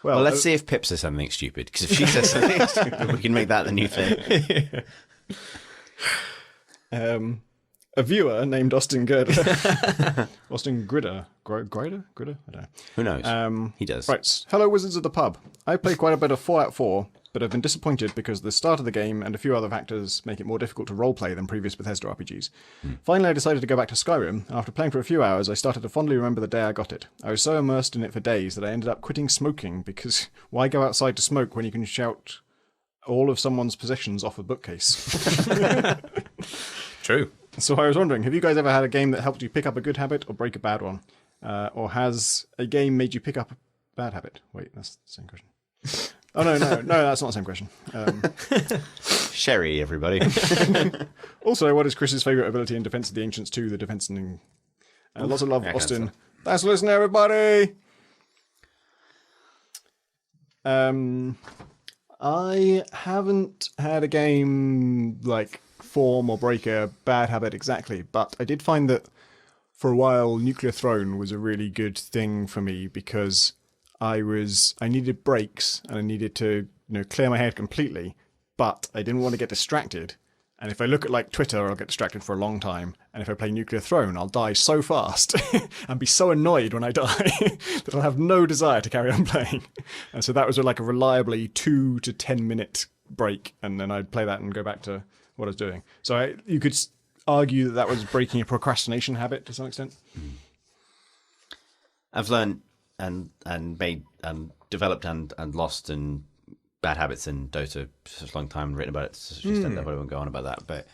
Well, let's see if Pip says something stupid. Because if she says something stupid, we can make that the new thing. A viewer named Austin Gridder. Austin Gridder? Gridder? I don't know. Who knows? He does. Right. Hello, Wizards of the Pub. I played quite a bit of 4 but have been disappointed because the start of the game and a few other factors make it more difficult to roleplay than previous Bethesda RPGs. Finally, I decided to go back to Skyrim. After playing for a few hours, I started to fondly remember the day I got it. I was so immersed in it for days that I ended up quitting smoking because why go outside to smoke when you can shout all of someone's possessions off a bookcase? True. So I was wondering, have you guys ever had a game that helped you pick up a good habit or break a bad one? Or has a game made you pick up a bad habit? Wait, that's the same question. Oh, no, that's not the same question. Sherry, everybody. Also, what is Chris's favourite ability in Defense of the Ancients 2, the defense and lots of love, yeah, Austin. Thanks for listening, everybody! I haven't had a game like form or break a bad habit exactly, but I did find that for a while Nuclear Throne was a really good thing for me because I needed breaks and I needed to clear my head completely, but I didn't want to get distracted. And if I look at like Twitter, I'll get distracted for a long time. And if I play Nuclear Throne, I'll die so fast and be so annoyed when I die that I'll have no desire to carry on playing. And so that was like a reliably 2 to 10 minute break, and then I'd play that and go back to what I was doing. So you could argue that was breaking a procrastination habit to some extent. I've learned and made and developed and lost and bad habits in Dota for such a long time and written about it to such an extent that I won't go on about that. But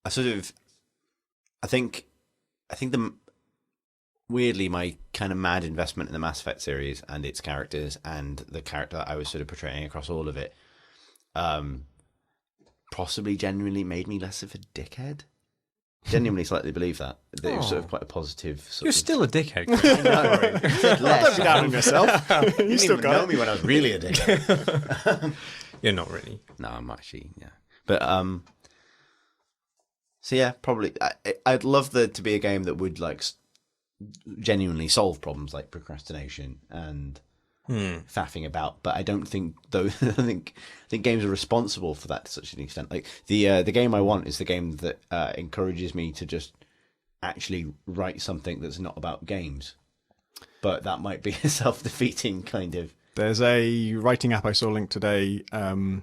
I think weirdly my kind of mad investment in the Mass Effect series and its characters and the character that I was sort of portraying across all of it possibly genuinely made me less of a dickhead. Genuinely slightly believe that. That it was sort of quite a positive sort You're of... still a dickhead. Don't be down on yourself. You didn't still even got know it. me when I was really a dickhead. You're not really. No, I'm actually, yeah. But, so yeah, probably. I'd love there to be a game that would, like, genuinely solve problems like procrastination and faffing about. But I don't think, though, I think games are responsible for that to such an extent. Like, the game I want is the game that encourages me to just actually write something that's not about games. But that might be a self-defeating kind of... There's a writing app I saw linked today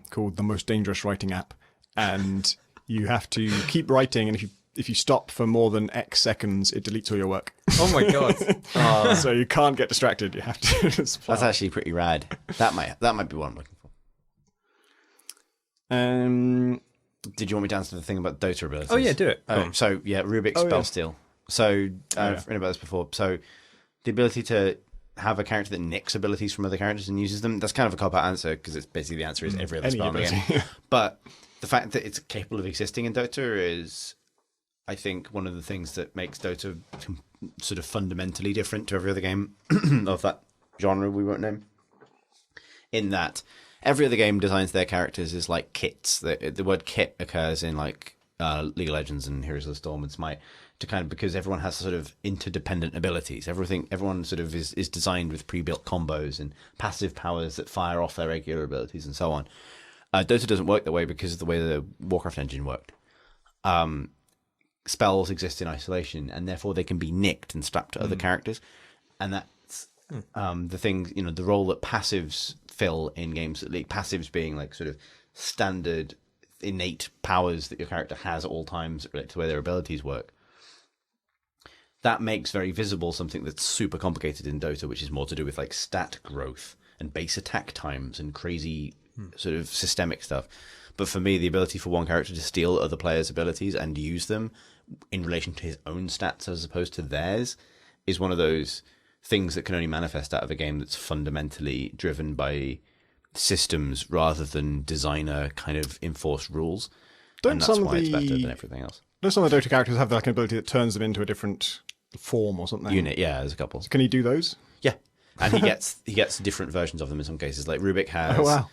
called the Most Dangerous Writing App, and you have to keep writing, and if you stop for more than X seconds, it deletes all your work. Oh my god. So you can't get distracted. You have to just plow. That's actually pretty rad. That might be what I'm looking for. Did you want me to answer the thing about Dota abilities? Oh yeah, do it. Go on. So yeah, Rubik's Spell Steal. So I've written about this before. So the ability to have a character that nicks abilities from other characters and uses them, that's kind of a cop-out answer because it's basically the answer is every other Any spell in the ability. game. But the fact that it's capable of existing in Dota is, I think, one of the things that makes Dota sort of fundamentally different to every other game of that genre we won't name. in that every other game designs their characters as like kits. The word kit occurs in like League of Legends and Heroes of the Storm and Smite to kind of, because everyone has sort of interdependent abilities. Everyone sort of is designed with pre-built combos and passive powers that fire off their regular abilities and so on. Dota doesn't work that way because of the way the Warcraft engine worked. Spells exist in isolation, and therefore they can be nicked and strapped to other characters. And that's the thing, the role that passives fill in games. Like passives being like sort of standard innate powers that your character has at all times that relate to the way their abilities work. That makes very visible something that's super complicated in Dota, which is more to do with like stat growth and base attack times and crazy sort of systemic stuff. But for me, the ability for one character to steal other players' abilities and use them in relation to his own stats as opposed to theirs is one of those things that can only manifest out of a game that's fundamentally driven by systems rather than designer kind of enforced rules. And that's why it's better than everything else. Don't some of the Dota characters have like an ability that turns them into a different form or something? Unit, yeah, there's a couple. Can he do those? Yeah. And he gets different versions of them in some cases. Like Rubik has... Oh, wow.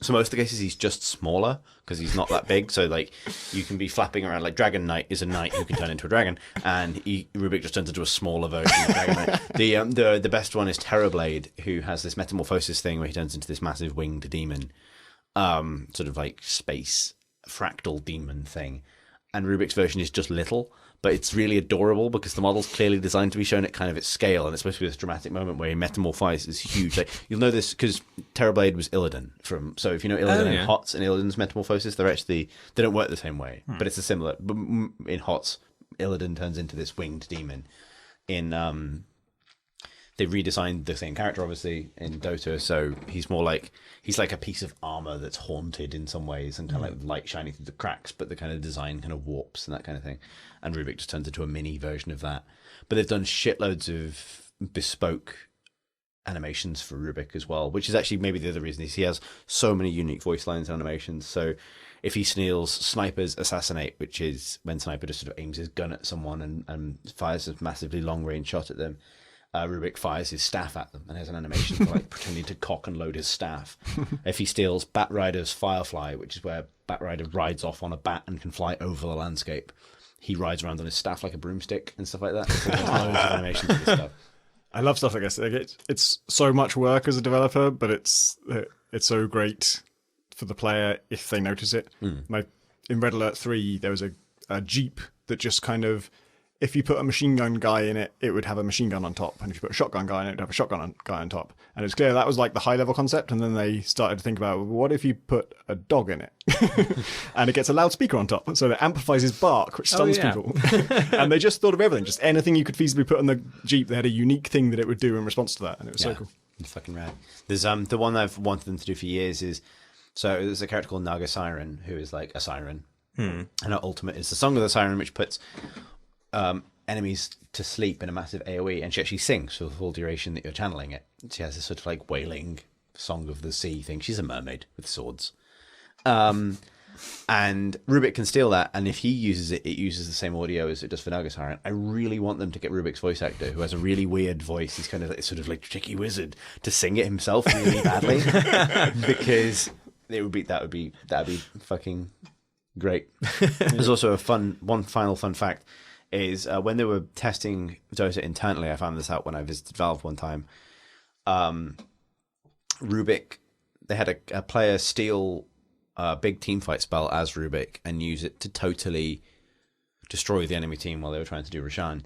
So most of the cases he's just smaller because he's not that big. So like you can be flapping around. Like Dragon Knight is a knight who can turn into a dragon, and Rubik just turns into a smaller version of Dragon Knight. The best one is Terrorblade, who has this metamorphosis thing where he turns into this massive winged demon, sort of like space fractal demon thing. And Rubik's version is just little, but it's really adorable because the model's clearly designed to be shown at kind of its scale, and it's supposed to be this dramatic moment where he metamorphizes huge. Like you'll know this because Terrorblade was Illidan from. So if you know Illidan and HOTS and Illidan's metamorphosis, they don't work the same way, but it's a similar. But in HOTS, Illidan turns into this winged demon. In they redesigned the same character obviously in Dota, so he's like a piece of armor that's haunted in some ways and kind of like light shining through the cracks, but the kind of design kind of warps and that kind of thing. And Rubik just turns into a mini version of that. But they've done shitloads of bespoke animations for Rubik as well, which is actually maybe the other reason is he has so many unique voice lines and animations. So if he steals Sniper's Assassinate, which is when Sniper just sort of aims his gun at someone and fires a massively long range shot at them, Rubik fires his staff at them and has an animation for like pretending to cock and load his staff. If he steals Bat Rider's Firefly, which is where Bat Rider rides off on a bat and can fly over the landscape, he rides around on his staff like a broomstick and stuff like that. So there's loads of animations for this stuff. I love stuff like this. It's so much work as a developer, but it's so great for the player if they notice it. In Red Alert 3, there was a Jeep that just kind of, if you put a machine gun guy in it, it would have a machine gun on top. And if you put a shotgun guy in it, it would have a shotgun guy on top. And it's clear that was like the high level concept. And then they started to think about, well, what if you put a dog in it? And it gets a loudspeaker on top. So it amplifies his bark, which stuns people. And they just thought of everything. Just anything you could feasibly put on the Jeep, they had a unique thing that it would do in response to that. And it was so cool. It's fucking rad. There's the one I've wanted them to do for years is, so there's a character called Naga Siren, who is like a siren. And her ultimate is the Song of the Siren, which puts enemies to sleep in a massive AoE, and she actually sings for the full duration that you're channeling it. She has this sort of like wailing Song of the Sea thing. She's a mermaid with swords. And Rubik can steal that, and if he uses it, it uses the same audio as it does for Naga Siren. I really want them to get Rubik's voice actor, who has a really weird voice, he's kind of like sort of like tricky wizard, to sing it himself really badly. Because that'd be fucking great. There's also one final fun fact is when they were testing Dota internally, I found this out when I visited Valve one time. Rubik, they had a player steal a big teamfight spell as Rubik and use it to totally destroy the enemy team while they were trying to do Roshan.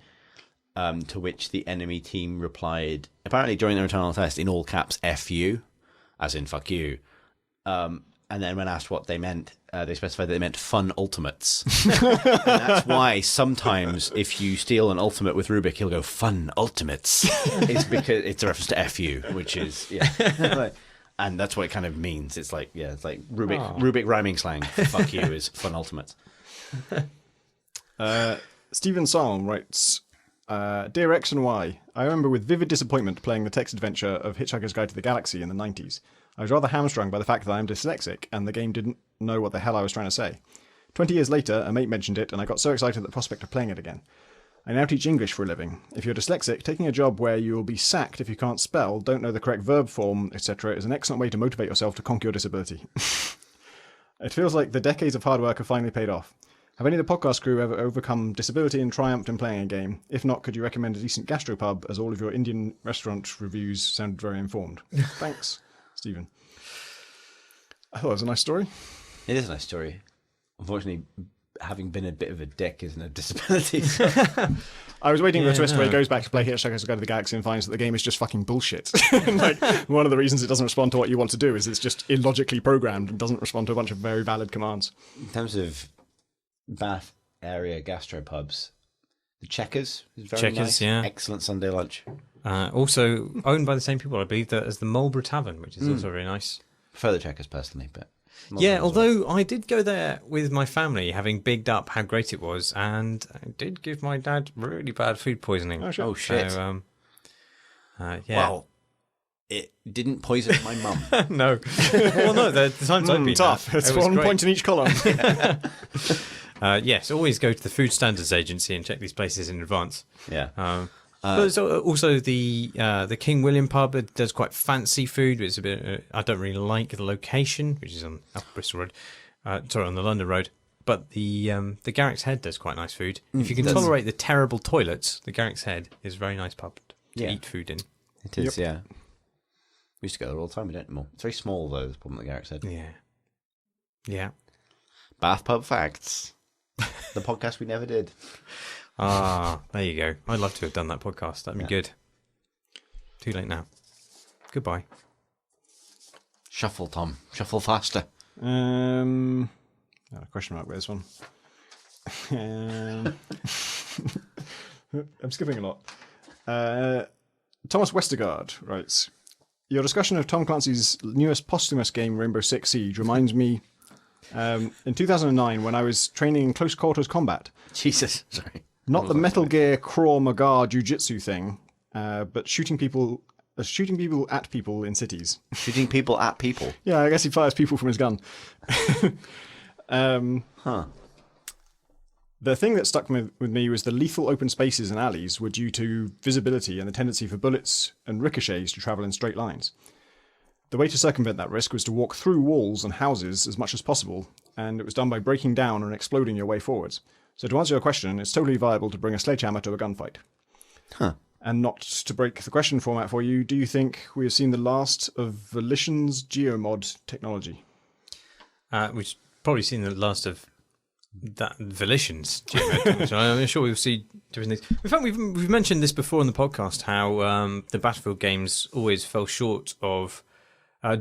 To which the enemy team replied, apparently during their internal test, in all caps, F you, as in fuck you. And then when asked what they meant, they specified that they meant fun ultimates. And that's why sometimes if you steal an ultimate with Rubik, he'll go fun ultimates. It's because it's a reference to FU, which is, and that's what it kind of means. It's like, it's like Rubik rhyming slang for fuck you is fun ultimates. Stephen Song writes, Dear X and Y, I remember with vivid disappointment playing the text adventure of Hitchhiker's Guide to the Galaxy in the 90s. I was rather hamstrung by the fact that I am dyslexic, and the game didn't know what the hell I was trying to say. 20 years later, a mate mentioned it, and I got so excited at the prospect of playing it again. I now teach English for a living. If you're dyslexic, taking a job where you will be sacked if you can't spell, don't know the correct verb form, etc. is an excellent way to motivate yourself to conquer your disability. It feels like the decades of hard work have finally paid off. Have any of the podcast crew ever overcome disability and triumphed in playing a game? If not, could you recommend a decent gastropub, as all of your Indian restaurant reviews sound very informed? Thanks, Stephen. I thought it was a nice story. It is a nice story. Unfortunately, having been a bit of a dick isn't a disability. So. I was waiting for a twist where he goes back to play Hitchhiker's Guide to the Galaxy and finds that the game is just fucking bullshit. Like, one of the reasons it doesn't respond to what you want to do is it's just illogically programmed and doesn't respond to a bunch of very valid commands. In terms of Bath area gastropubs, the Checkers is very nice. Yeah. Excellent Sunday lunch. Also owned by the same people, I believe, as the Marlborough Tavern, which is also very nice. Prefer the Checkers personally, but yeah, although I did go there with my family, having bigged up how great it was, and I did give my dad really bad food poisoning. Oh shit! So, yeah. Well, it didn't poison my mum. No. Well, no. The times I've been tough. there, It's it was 1 great. point in each column. Yes, always go to the Food Standards Agency and check these places in advance. Yeah. But there's also the King William pub. It does quite fancy food. It's a bit. I don't really like the location, which is on Upper Bristol Road. Sorry, on the London Road. But the Garrick's Head does quite nice food. If you can tolerate the terrible toilets, the Garrick's Head is a very nice pub to eat food in. It is. Yeah. We used to go there all the time. We don't anymore. It's very small though. The problem that Garrick said. Yeah. Yeah. Bath pub facts. The podcast we never did. Ah, there you go. I'd love to have done that podcast. That'd be good. Too late now. Goodbye. Shuffle, Tom. Shuffle faster. A question mark with this one. I'm skipping a lot. Thomas Westergaard writes, your discussion of Tom Clancy's newest posthumous game, Rainbow Six Siege, reminds me in 2009 when I was training in close quarters combat. Jesus, sorry. Not the Metal Gear Krav Maga Jiu-Jitsu thing, but shooting people at people in cities. Shooting people at people? Yeah, I guess he fires people from his gun. The thing that stuck with me was the lethal open spaces and alleys were due to visibility and the tendency for bullets and ricochets to travel in straight lines. The way to circumvent that risk was to walk through walls and houses as much as possible, and it was done by breaking down and exploding your way forwards. So to answer your question, it's totally viable to bring a sledgehammer to a gunfight. And not to break the question format for you, do you think we have seen the last of Volition's geomod technology? We've probably seen the last of that Volition's geomod. I'm sure we'll see different things. In fact, we've mentioned this before in the podcast, how the Battlefield games always fell short of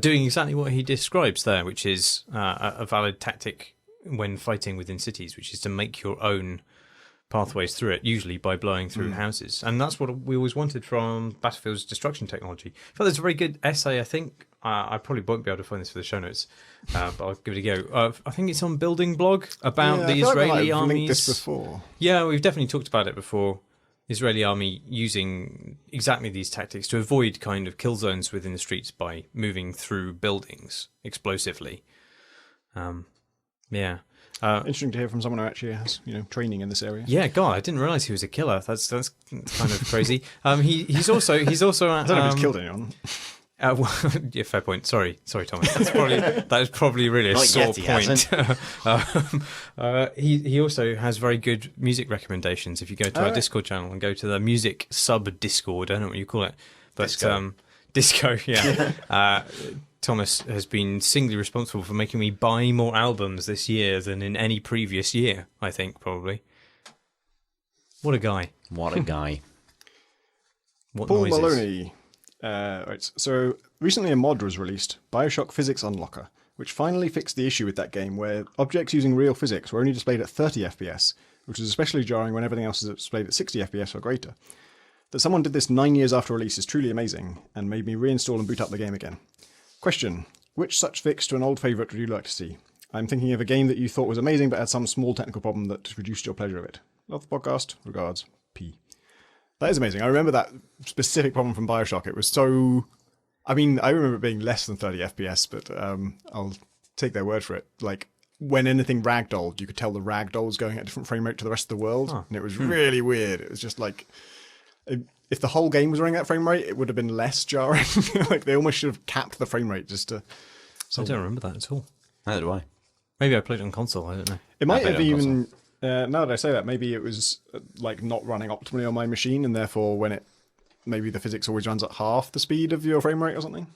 doing exactly what he describes there, which is a valid tactic when fighting within cities, which is to make your own pathways through it, usually by blowing through houses. And that's what we always wanted from Battlefield's destruction technology. In fact, there's a very good essay, I think. I probably won't be able to find this for the show notes, but I'll give it a go. I think it's on Building Blog about the Israeli armies. This before. Yeah, we've definitely talked about it before. Israeli army using exactly these tactics to avoid kind of kill zones within the streets by moving through buildings explosively. Yeah. Interesting to hear from someone who actually has, training in this area. Yeah, God, I didn't realize he was a killer. That's kind of crazy. He's also at, I don't know if he's killed anyone. Well, yeah, fair point. Sorry, Thomas. That is probably really a sore point. He also has very good music recommendations. If you go to our Discord channel and go to the music sub Discord, I don't know what you call it, but Disco, yeah. Thomas has been singly responsible for making me buy more albums this year than in any previous year, I think, probably. What a guy. What a guy. What Paul noises. Maloney. Right, so recently a mod was released, Bioshock Physics Unlocker, which finally fixed the issue with that game where objects using real physics were only displayed at 30 FPS, which is especially jarring when everything else is displayed at 60 FPS or greater. That someone did this 9 years after release is truly amazing, and made me reinstall and boot up the game again. Question: which such fix to an old favourite would you like to see? I'm thinking of a game that you thought was amazing but had some small technical problem that reduced your pleasure of it. Love the podcast. Regards, P. That is amazing. I remember that specific problem from Bioshock. It was so... I mean, I remember it being less than 30 FPS, but I'll take their word for it. Like, when anything ragdolled, you could tell the ragdoll was going at a different frame rate to the rest of the world, and it was really weird. It was just like, if the whole game was running at frame rate, it would have been less jarring. Like they almost should have capped the frame rate just to. I don't remember that at all. Neither do I. Maybe I played it on console. I don't know. It might have even. Now that I say that, maybe it was like not running optimally on my machine, and therefore maybe the physics always runs at half the speed of your frame rate or something.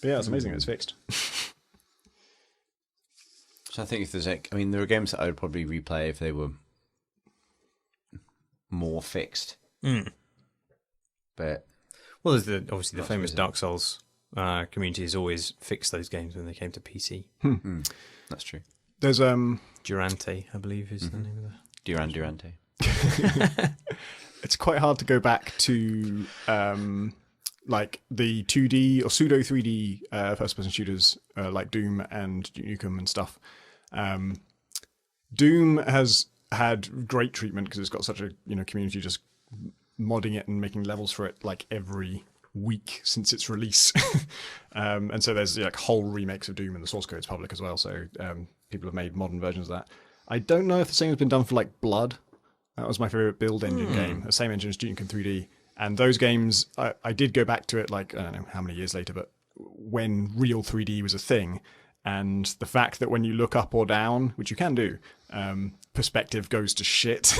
But yeah, it's amazing it's fixed. So I think if there's like, I mean, there are games that I would probably replay if they were more fixed. But well, there's obviously the famous Dark Souls community has always fixed those games when they came to PC. that's true. There's Durante, I believe, is the name of the Durante. It's quite hard to go back to like the 2D or pseudo 3D first-person shooters like Doom and Duke Nukem and stuff. Doom has had great treatment because it's got such a community just modding it and making levels for it like every week since its release. And so there's like whole remakes of Doom and the source code's public as well. So people have made modern versions of that. I don't know if the same has been done for like Blood. That was my favorite build engine game. The same engine as Duke Nukem 3D. And those games, I did go back to it like, I don't know how many years later, but when real 3D was a thing. And the fact that when you look up or down, which you can do, perspective goes to shit.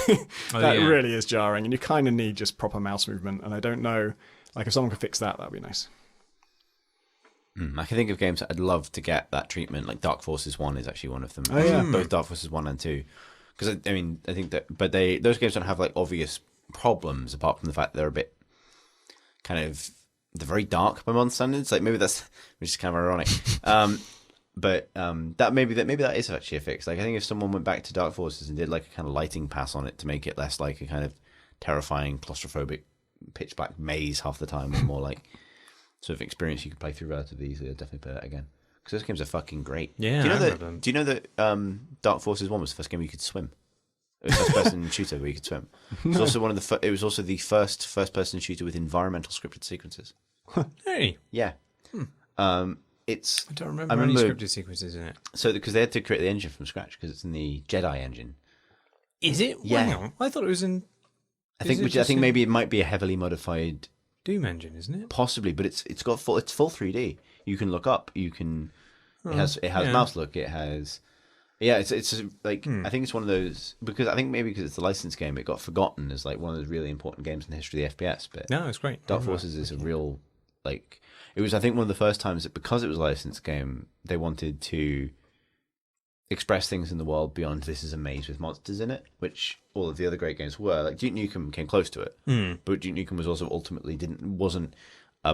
Really is jarring. And you kind of need just proper mouse movement. And I don't know, like if someone could fix that, that'd be nice. I can think of games that I'd love to get that treatment. Like Dark Forces 1 is actually one of them. Oh, yeah. Both Dark Forces 1 and 2. Because, I mean, I think that... But those games don't have, like, obvious problems, apart from the fact that they're a bit kind of... They're very dark by modern standards. Like, maybe that's... Which is kind of ironic. But that maybe that is actually a fix. Like, I think if someone went back to Dark Forces and did, like, a kind of lighting pass on it to make it less like a kind of terrifying, claustrophobic, pitch-black maze half the time, or more like sort of experience you could play through relatively easily, I'd definitely play that again. Because those games are fucking great. Yeah, do you know that Dark Forces 1 was the first game you could swim? It was first-person shooter where you could swim. It was also it was also the first-person shooter with environmental scripted sequences. Hey, Yeah. I don't remember any scripted sequences in it. So because they had to create the engine from scratch because it's in the Jedi engine. Is it? Yeah. Wow. I thought it was in. I think maybe it might be a heavily modified Doom engine, isn't it? Possibly, but it's full 3D. You can look up. You can. It has mouse look. It has. Yeah, it's like I think it's one of those because I think maybe because it's a licensed game, it got forgotten as like one of those really important games in the history of the FPS. But no, it's great. Dark Forces is a real like. It was I think one of the first times that because it was a licensed game, they wanted to express things in the world beyond this is a maze with monsters in it, which all of the other great games were. Like Duke Nukem came close to it, but Duke Nukem was also ultimately wasn't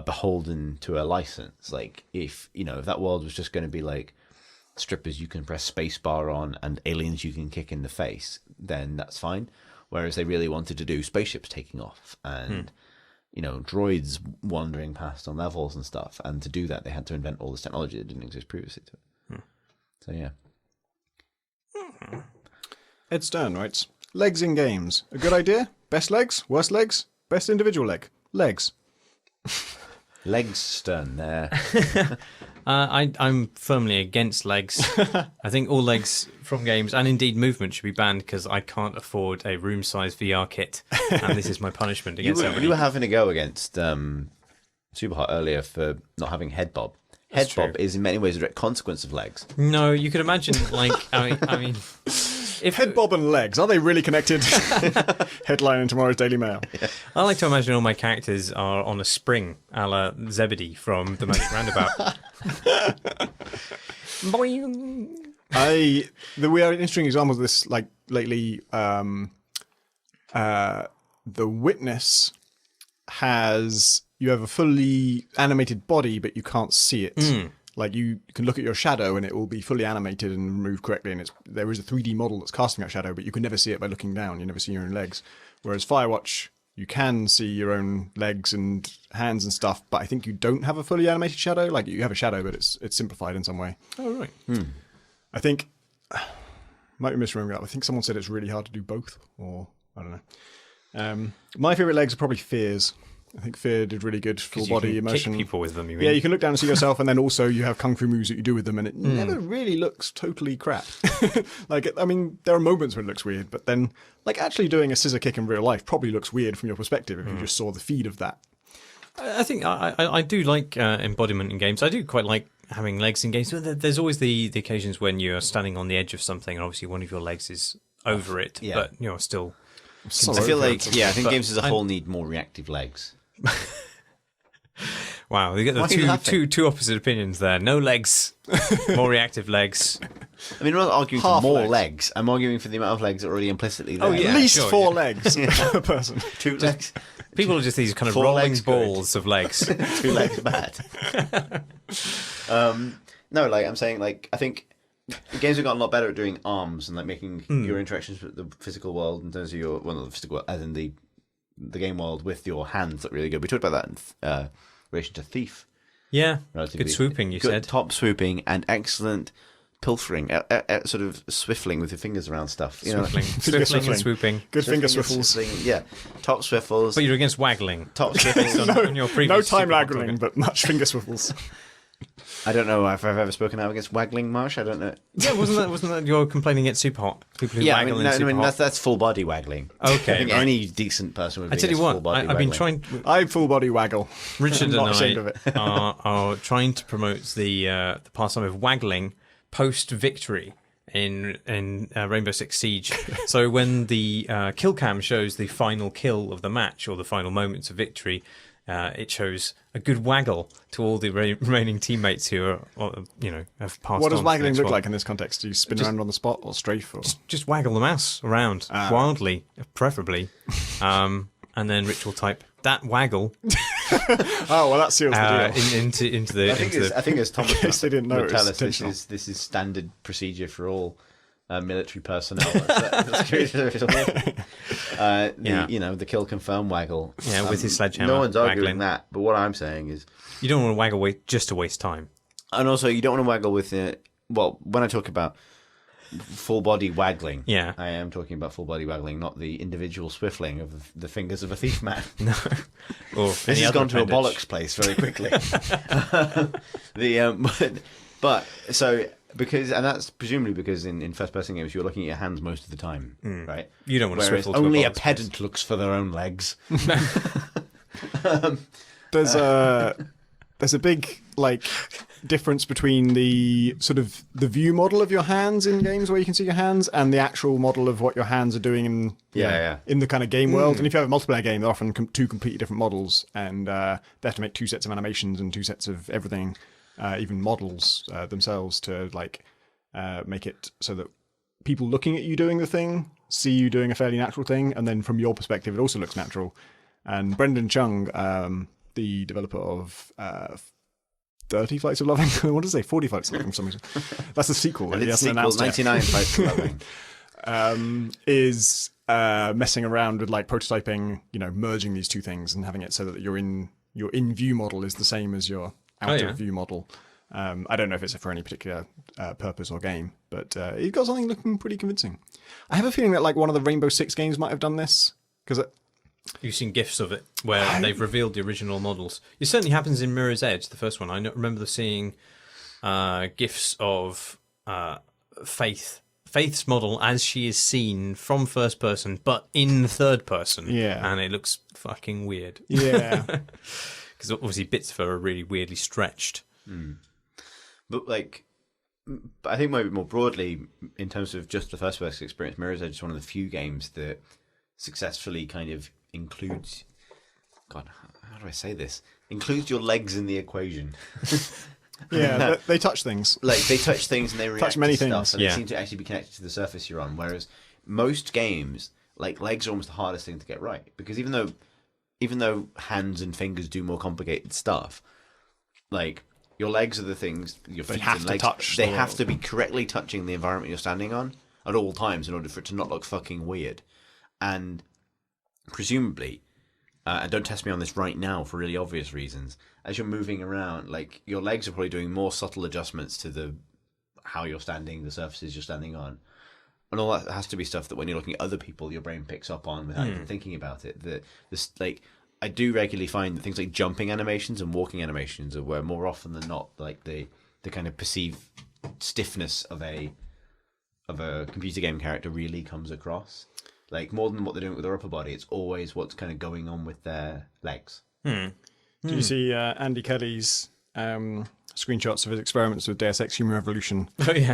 beholden to a license. Like if that world was just going to be like strippers you can press spacebar on and aliens you can kick in the face, then that's fine. Whereas they really wanted to do spaceships taking off and droids wandering past on levels and stuff, and to do that they had to invent all this technology that didn't exist previously to it. So yeah. Ed Stern writes, legs in games. A good idea? Best legs? Worst legs? Best individual leg? Legs. Legs Stern there. I'm firmly against legs. I think all legs from games, and indeed movement, should be banned because I can't afford a room-sized VR kit, and this is my punishment against everybody. You were having a go against Superhot earlier for not having head bob. Head bob is in many ways a direct consequence of legs. No, you could imagine, like, I mean, if head bob and legs, are they really connected? Headline in tomorrow's Daily Mail. Yeah. I like to imagine all my characters are on a spring, a la Zebedee from The Magic Roundabout. We are interesting examples of this, like lately. The Witness has. You have a fully animated body, but you can't see it. Like you can look at your shadow and it will be fully animated and move correctly. And there is a 3D model that's casting that shadow, but you can never see it by looking down. You never see your own legs. Whereas Firewatch, you can see your own legs and hands and stuff, but I think you don't have a fully animated shadow. Like you have a shadow, but it's simplified in some way. Oh, right. I think, might be misremembering that. I think someone said it's really hard to do both, or I don't know. My favourite legs are probably Fears. I think Fear did really good full 'Cause you body can immersion. kick people with them, you mean? Yeah, you can look down and see yourself, and then also you have kung fu moves that you do with them, and it never really looks totally crap. Like, I mean, there are moments when it looks weird, but then, like, actually doing a scissor kick in real life probably looks weird from your perspective if you just saw the feed of that. I think I do like embodiment in games. I do quite like having legs in games. But there's always the occasions when you're standing on the edge of something, and obviously one of your legs is over it, but you're still. So I feel over like, it. I think But games as a whole need more reactive legs. Wow, you get Why are you the laughing? two opposite opinions there. No legs, more reactive legs. I mean, I'm not arguing Half for more legs. legs. I'm arguing for the amount of legs that are already implicitly there. Oh, yeah. At least sure, 4 legs per person. 2 legs. People are just these kind of 4 rolling legs good. balls of legs. 2 legs bad. No, like I'm saying, like I think games have gotten a lot better at doing arms and like making your interactions with the physical world in terms of your not the physical world, as in the game world with your hands look really good. We talked about that in relation to Thief. Yeah, Relatively. good swooping, you Good said. top swooping and excellent pilfering, sort of swiffling with your fingers around stuff. You know, Swiffling and swooping. Good finger swiffling, swiffles. swiffling, yeah, top swiffles. But you're against waggling. Top swiffles. On your previous No time Superhot lagging, topic. but much finger swiffles. I don't know if I've ever spoken out against waggling, Marsh. I don't know. Yeah, wasn't that you're complaining at Superhot? People who Yeah, I waggle mean, in Superhot. that's full body waggling. Okay, I think right. any decent person would be I tell you against what, full body I've been waggling. trying. I full body waggle. Richard I'm and not ashamed of I it. are trying to promote the pastime of waggling post victory in Rainbow Six Siege. So when the kill cam shows the final kill of the match or the final moments of victory, it shows a good waggle to all the remaining teammates who are, have passed. What does on to the waggling next look one. like in this context? Do you spin around on the spot or strafe? Or? Just waggle the mouse around wildly, preferably, and then Rich will type that waggle Oh, well, that seals the deal. into the. I think as Thomas case they didn't know, would it tell was us, intentional. this is standard procedure for all military personnel. The kill confirm waggle. Yeah, with his sledgehammer, No one's arguing waggling. that. But what I'm saying is, You don't want to waggle just to waste time. and also you don't want to waggle with when I talk about full body waggling, Yeah. I am talking about full body waggling, not the individual swiffling of the fingers of a thief man. No. Or This any has other gone to a appendage. bollocks place very quickly. And that's presumably because in first person games you're looking at your hands most of the time, right? You don't want to Whereas swivel to a only a bollocks pedant looks for their own legs. There's a big difference between the sort of the view model of your hands in games where you can see your hands and the actual model of what your hands are doing in the kind of game world. And if you have a multiplayer game, they're often two completely different models, and they have to make 2 sets of animations and 2 sets of everything, even models themselves, to make it so that people looking at you doing the thing see you doing a fairly natural thing, and then from your perspective it also looks natural. And Brendan Chung, the developer of 30 Flights of Loving, I want to say 40 Flights of Loving for some reason. That's the sequel. And He it's hasn't sequel, announced it. 99 Fights for Loving. Is messing around with prototyping, merging these two things and having it so that your in view model is the same as your out of view model. I don't know if it's for any particular purpose or game, but you've got something looking pretty convincing. I have a feeling that one of the Rainbow Six games might have done this, because You've seen GIFs of it where they've revealed the original models. It certainly happens in Mirror's Edge, the first one. I remember seeing GIFs of Faith's model as she is seen from first person, but in third person. Yeah. And it looks fucking weird. yeah, Because obviously bits of her are really weirdly stretched. But I think maybe more broadly, in terms of just the first person experience, Mirror's Edge is one of the few games that successfully kind of includes, God, how do I say this? Includes your legs in the equation. yeah. They touch things. They touch things and they react Touch many to stuff, things. and Yeah. they seem to actually be connected to the surface you're on. Whereas most games, legs are almost the hardest thing to get right, because even though hands and fingers do more complicated stuff, your legs are the things, your feet have and to legs, touch they the have world. to be correctly touching the environment you're standing on at all times in order for it to not look fucking weird. And presumably, and don't test me on this right now for really obvious reasons, as you're moving around, your legs are probably doing more subtle adjustments to how you're standing, the surfaces you're standing on. And all that has to be stuff that when you're looking at other people, your brain picks up on without even thinking about it. I do regularly find that things like jumping animations and walking animations are where more often than not, like the kind of perceived stiffness of a computer game character really comes across. Like more than what they're doing with their upper body, it's always what's kind of going on with their legs. Do you see Andy Kelly's screenshots of his experiments with Deus Ex Human Revolution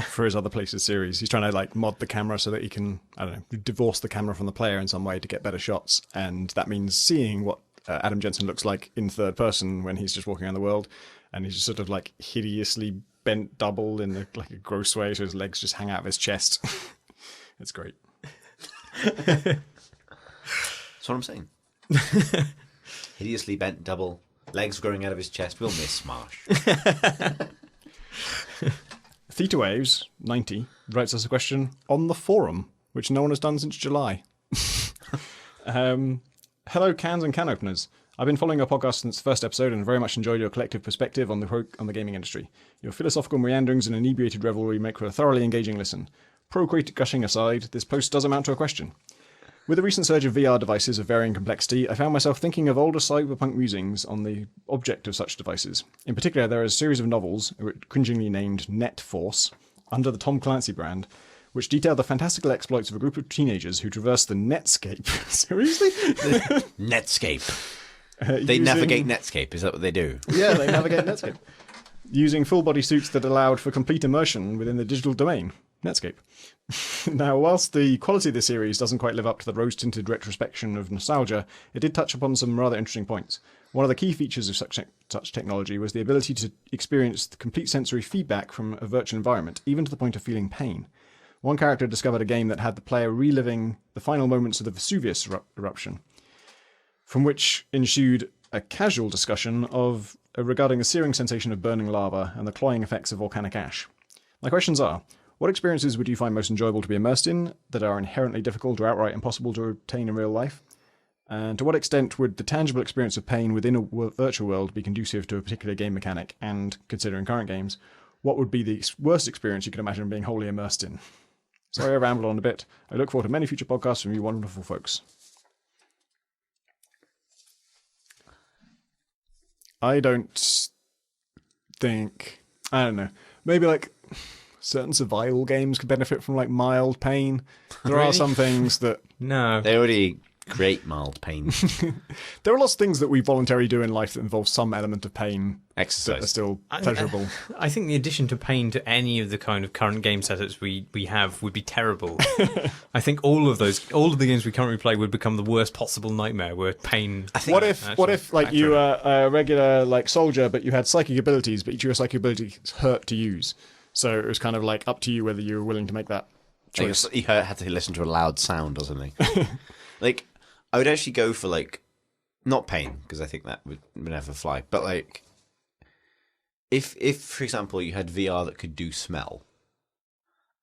for his Other Places series? He's trying to like mod the camera so that he can, I don't know, divorce the camera from the player in some way to get better shots, and that means seeing what Adam Jensen looks like in third person when he's just walking around the world, and he's just sort of like hideously bent double in like a gross way, so his legs just hang out of his chest. It's great. That's what I'm saying. Hideously bent double, legs growing out of his chest. We'll miss Marsh. Theta Waves 90 writes us a question on the forum, which no one has done since July. Hello, cans and can openers. I've been following your podcast since the first episode and very much enjoyed your collective perspective on the gaming industry. Your philosophical meanderings and inebriated revelry make for a thoroughly engaging listen. Procreative gushing aside, this post does amount to a question. With the recent surge of VR devices of varying complexity, I found myself thinking of older cyberpunk musings on the object of such devices. In particular, there is a series of novels, cringingly named Net Force, under the Tom Clancy brand, which detail the fantastical exploits of a group of teenagers who traverse the Netscape. Seriously? Netscape. They navigate Netscape, is that what they do? Yeah, they navigate Netscape. Using full-body suits that allowed for complete immersion within the digital domain. Netscape. Now, whilst the quality of the series doesn't quite live up to the rose-tinted retrospection of nostalgia, it did touch upon some rather interesting points. One of the key features of such technology was the ability to experience the complete sensory feedback from a virtual environment, even to the point of feeling pain. One character discovered a game that had the player reliving the final moments of the Vesuvius eruption, from which ensued a casual discussion regarding the searing sensation of burning lava and the cloying effects of volcanic ash. My questions are, what experiences would you find most enjoyable to be immersed in that are inherently difficult or outright impossible to obtain in real life? And to what extent would the tangible experience of pain within a virtual world be conducive to a particular game mechanic? And, considering current games, what would be the worst experience you could imagine being wholly immersed in? Sorry I rambled on a bit. I look forward to many future podcasts from you wonderful folks. I don't know. Maybe like certain survival games could benefit from like mild pain. There are some things that... No. They already create mild pain. There are lots of things that we voluntarily do in life that involve some element of pain. Exercise. That are still pleasurable. I think the addition to pain to any of the kind of current game setups we have would be terrible. I think all of the games we currently play would become the worst possible nightmare where pain... What if like you were a regular like soldier, but you had psychic abilities, but each of your psychic abilities hurt to use? So it was kind of like up to you whether you were willing to make that choice. Like, he had to listen to a loud sound or something. Like, I would actually go for like, not pain, because I think that would never fly, but like, if for example you had VR that could do smell,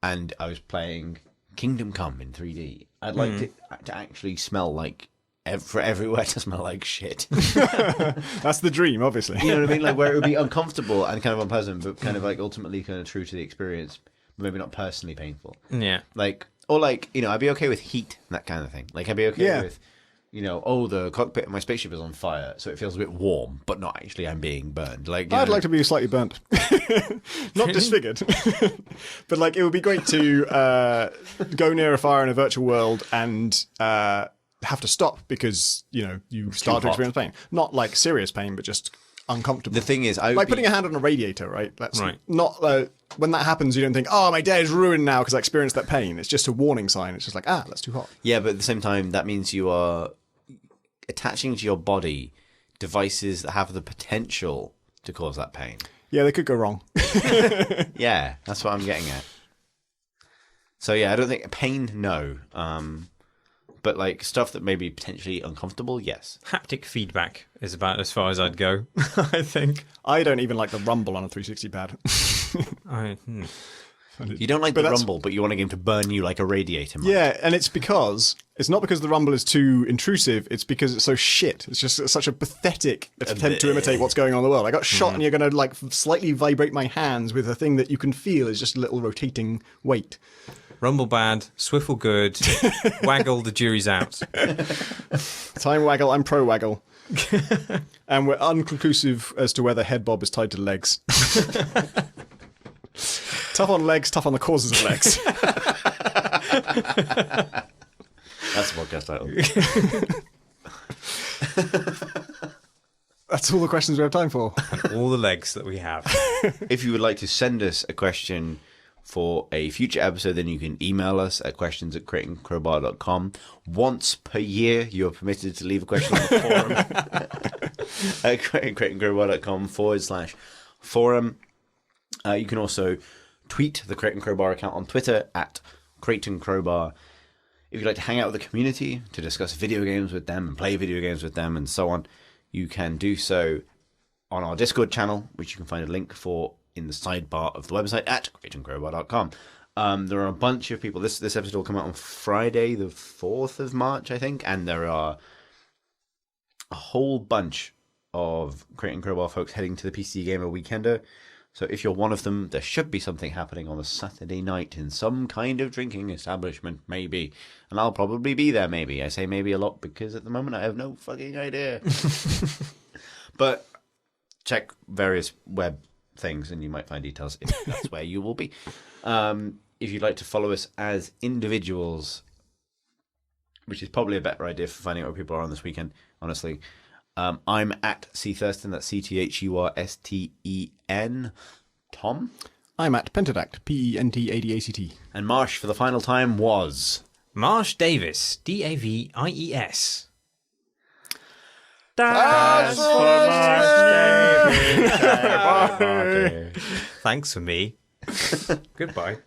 and I was playing Kingdom Come in 3D, I'd like to actually smell like, for everywhere to smell like shit. That's the dream, obviously. You know what I mean? Like where it would be uncomfortable and kind of unpleasant, but kind of like ultimately kind of true to the experience, but maybe not personally painful. Yeah. Like, or like, you know, I'd be okay with heat, that kind of thing. Like I'd be okay with, you know, the cockpit of my spaceship is on fire, so it feels a bit warm, but not actually I'm being burned. Like, I'd like to be slightly burnt. Not disfigured. But like, it would be great to go near a fire in a virtual world and have to stop because, you know, you start to experience pain. Not like serious pain, but just uncomfortable. The thing is, putting a hand on a radiator, right? That's right. Not when that happens, you don't think, "Oh, my day is ruined now because I experienced that pain." It's just a warning sign. It's just like, that's too hot. Yeah, but at the same time, that means you are attaching to your body devices that have the potential to cause that pain. Yeah, they could go wrong. Yeah, that's what I'm getting at. So yeah, I don't think pain, no. But like stuff that may be potentially uncomfortable, yes. Haptic feedback is about as far as I'd go, I think. I don't even like the rumble on a 360 pad. You don't like the rumble, but you want a game to burn you like a radiator. Yeah, and it's not because the rumble is too intrusive, it's because it's so shit. It's just such a pathetic attempt to imitate what's going on in the world. I got shot and you're going to like slightly vibrate my hands with a thing that you can feel is just a little rotating weight. Rumble bad, Swiffle good, Waggle the jury's out. Time Waggle, I'm pro Waggle. And we're unconclusive as to whether head bob is tied to legs. Tough on legs, tough on the causes of legs. That's the podcast title. That's all the questions we have time for. All the legs that we have. If you would like to send us a question for a future episode, then you can email us at questions@crateandcrowbar.com. Once per year, you are permitted to leave a question on the forum at crateandcrowbar.com/forum. You can also tweet the Crate and Crowbar account on Twitter at Crate and Crowbar. If you'd like to hang out with the community to discuss video games with them and play video games with them and so on, you can do so on our Discord channel, which you can find a link for in the sidebar of the website at crateandcrowbar.com. There are a bunch of people. This episode will come out on Friday, the 4th of March, I think, and there are a whole bunch of Crate and Crowbar folks heading to the PC Gamer Weekender. So if you're one of them, there should be something happening on a Saturday night in some kind of drinking establishment, maybe. And I'll probably be there, maybe. I say maybe a lot because at the moment I have no fucking idea. But check various web things and you might find details if that's where you will be. If you'd like to follow us as individuals, which is probably a better idea for finding out where people are on this weekend, honestly. I'm at C Thurston, that's CTHURSTEN. Tom? I'm at Pentadact, PENTADACT. And Marsh, for the final time, was... Marsh Davies, DAVIES. That's for Marsh Davies. Thanks for me. Goodbye.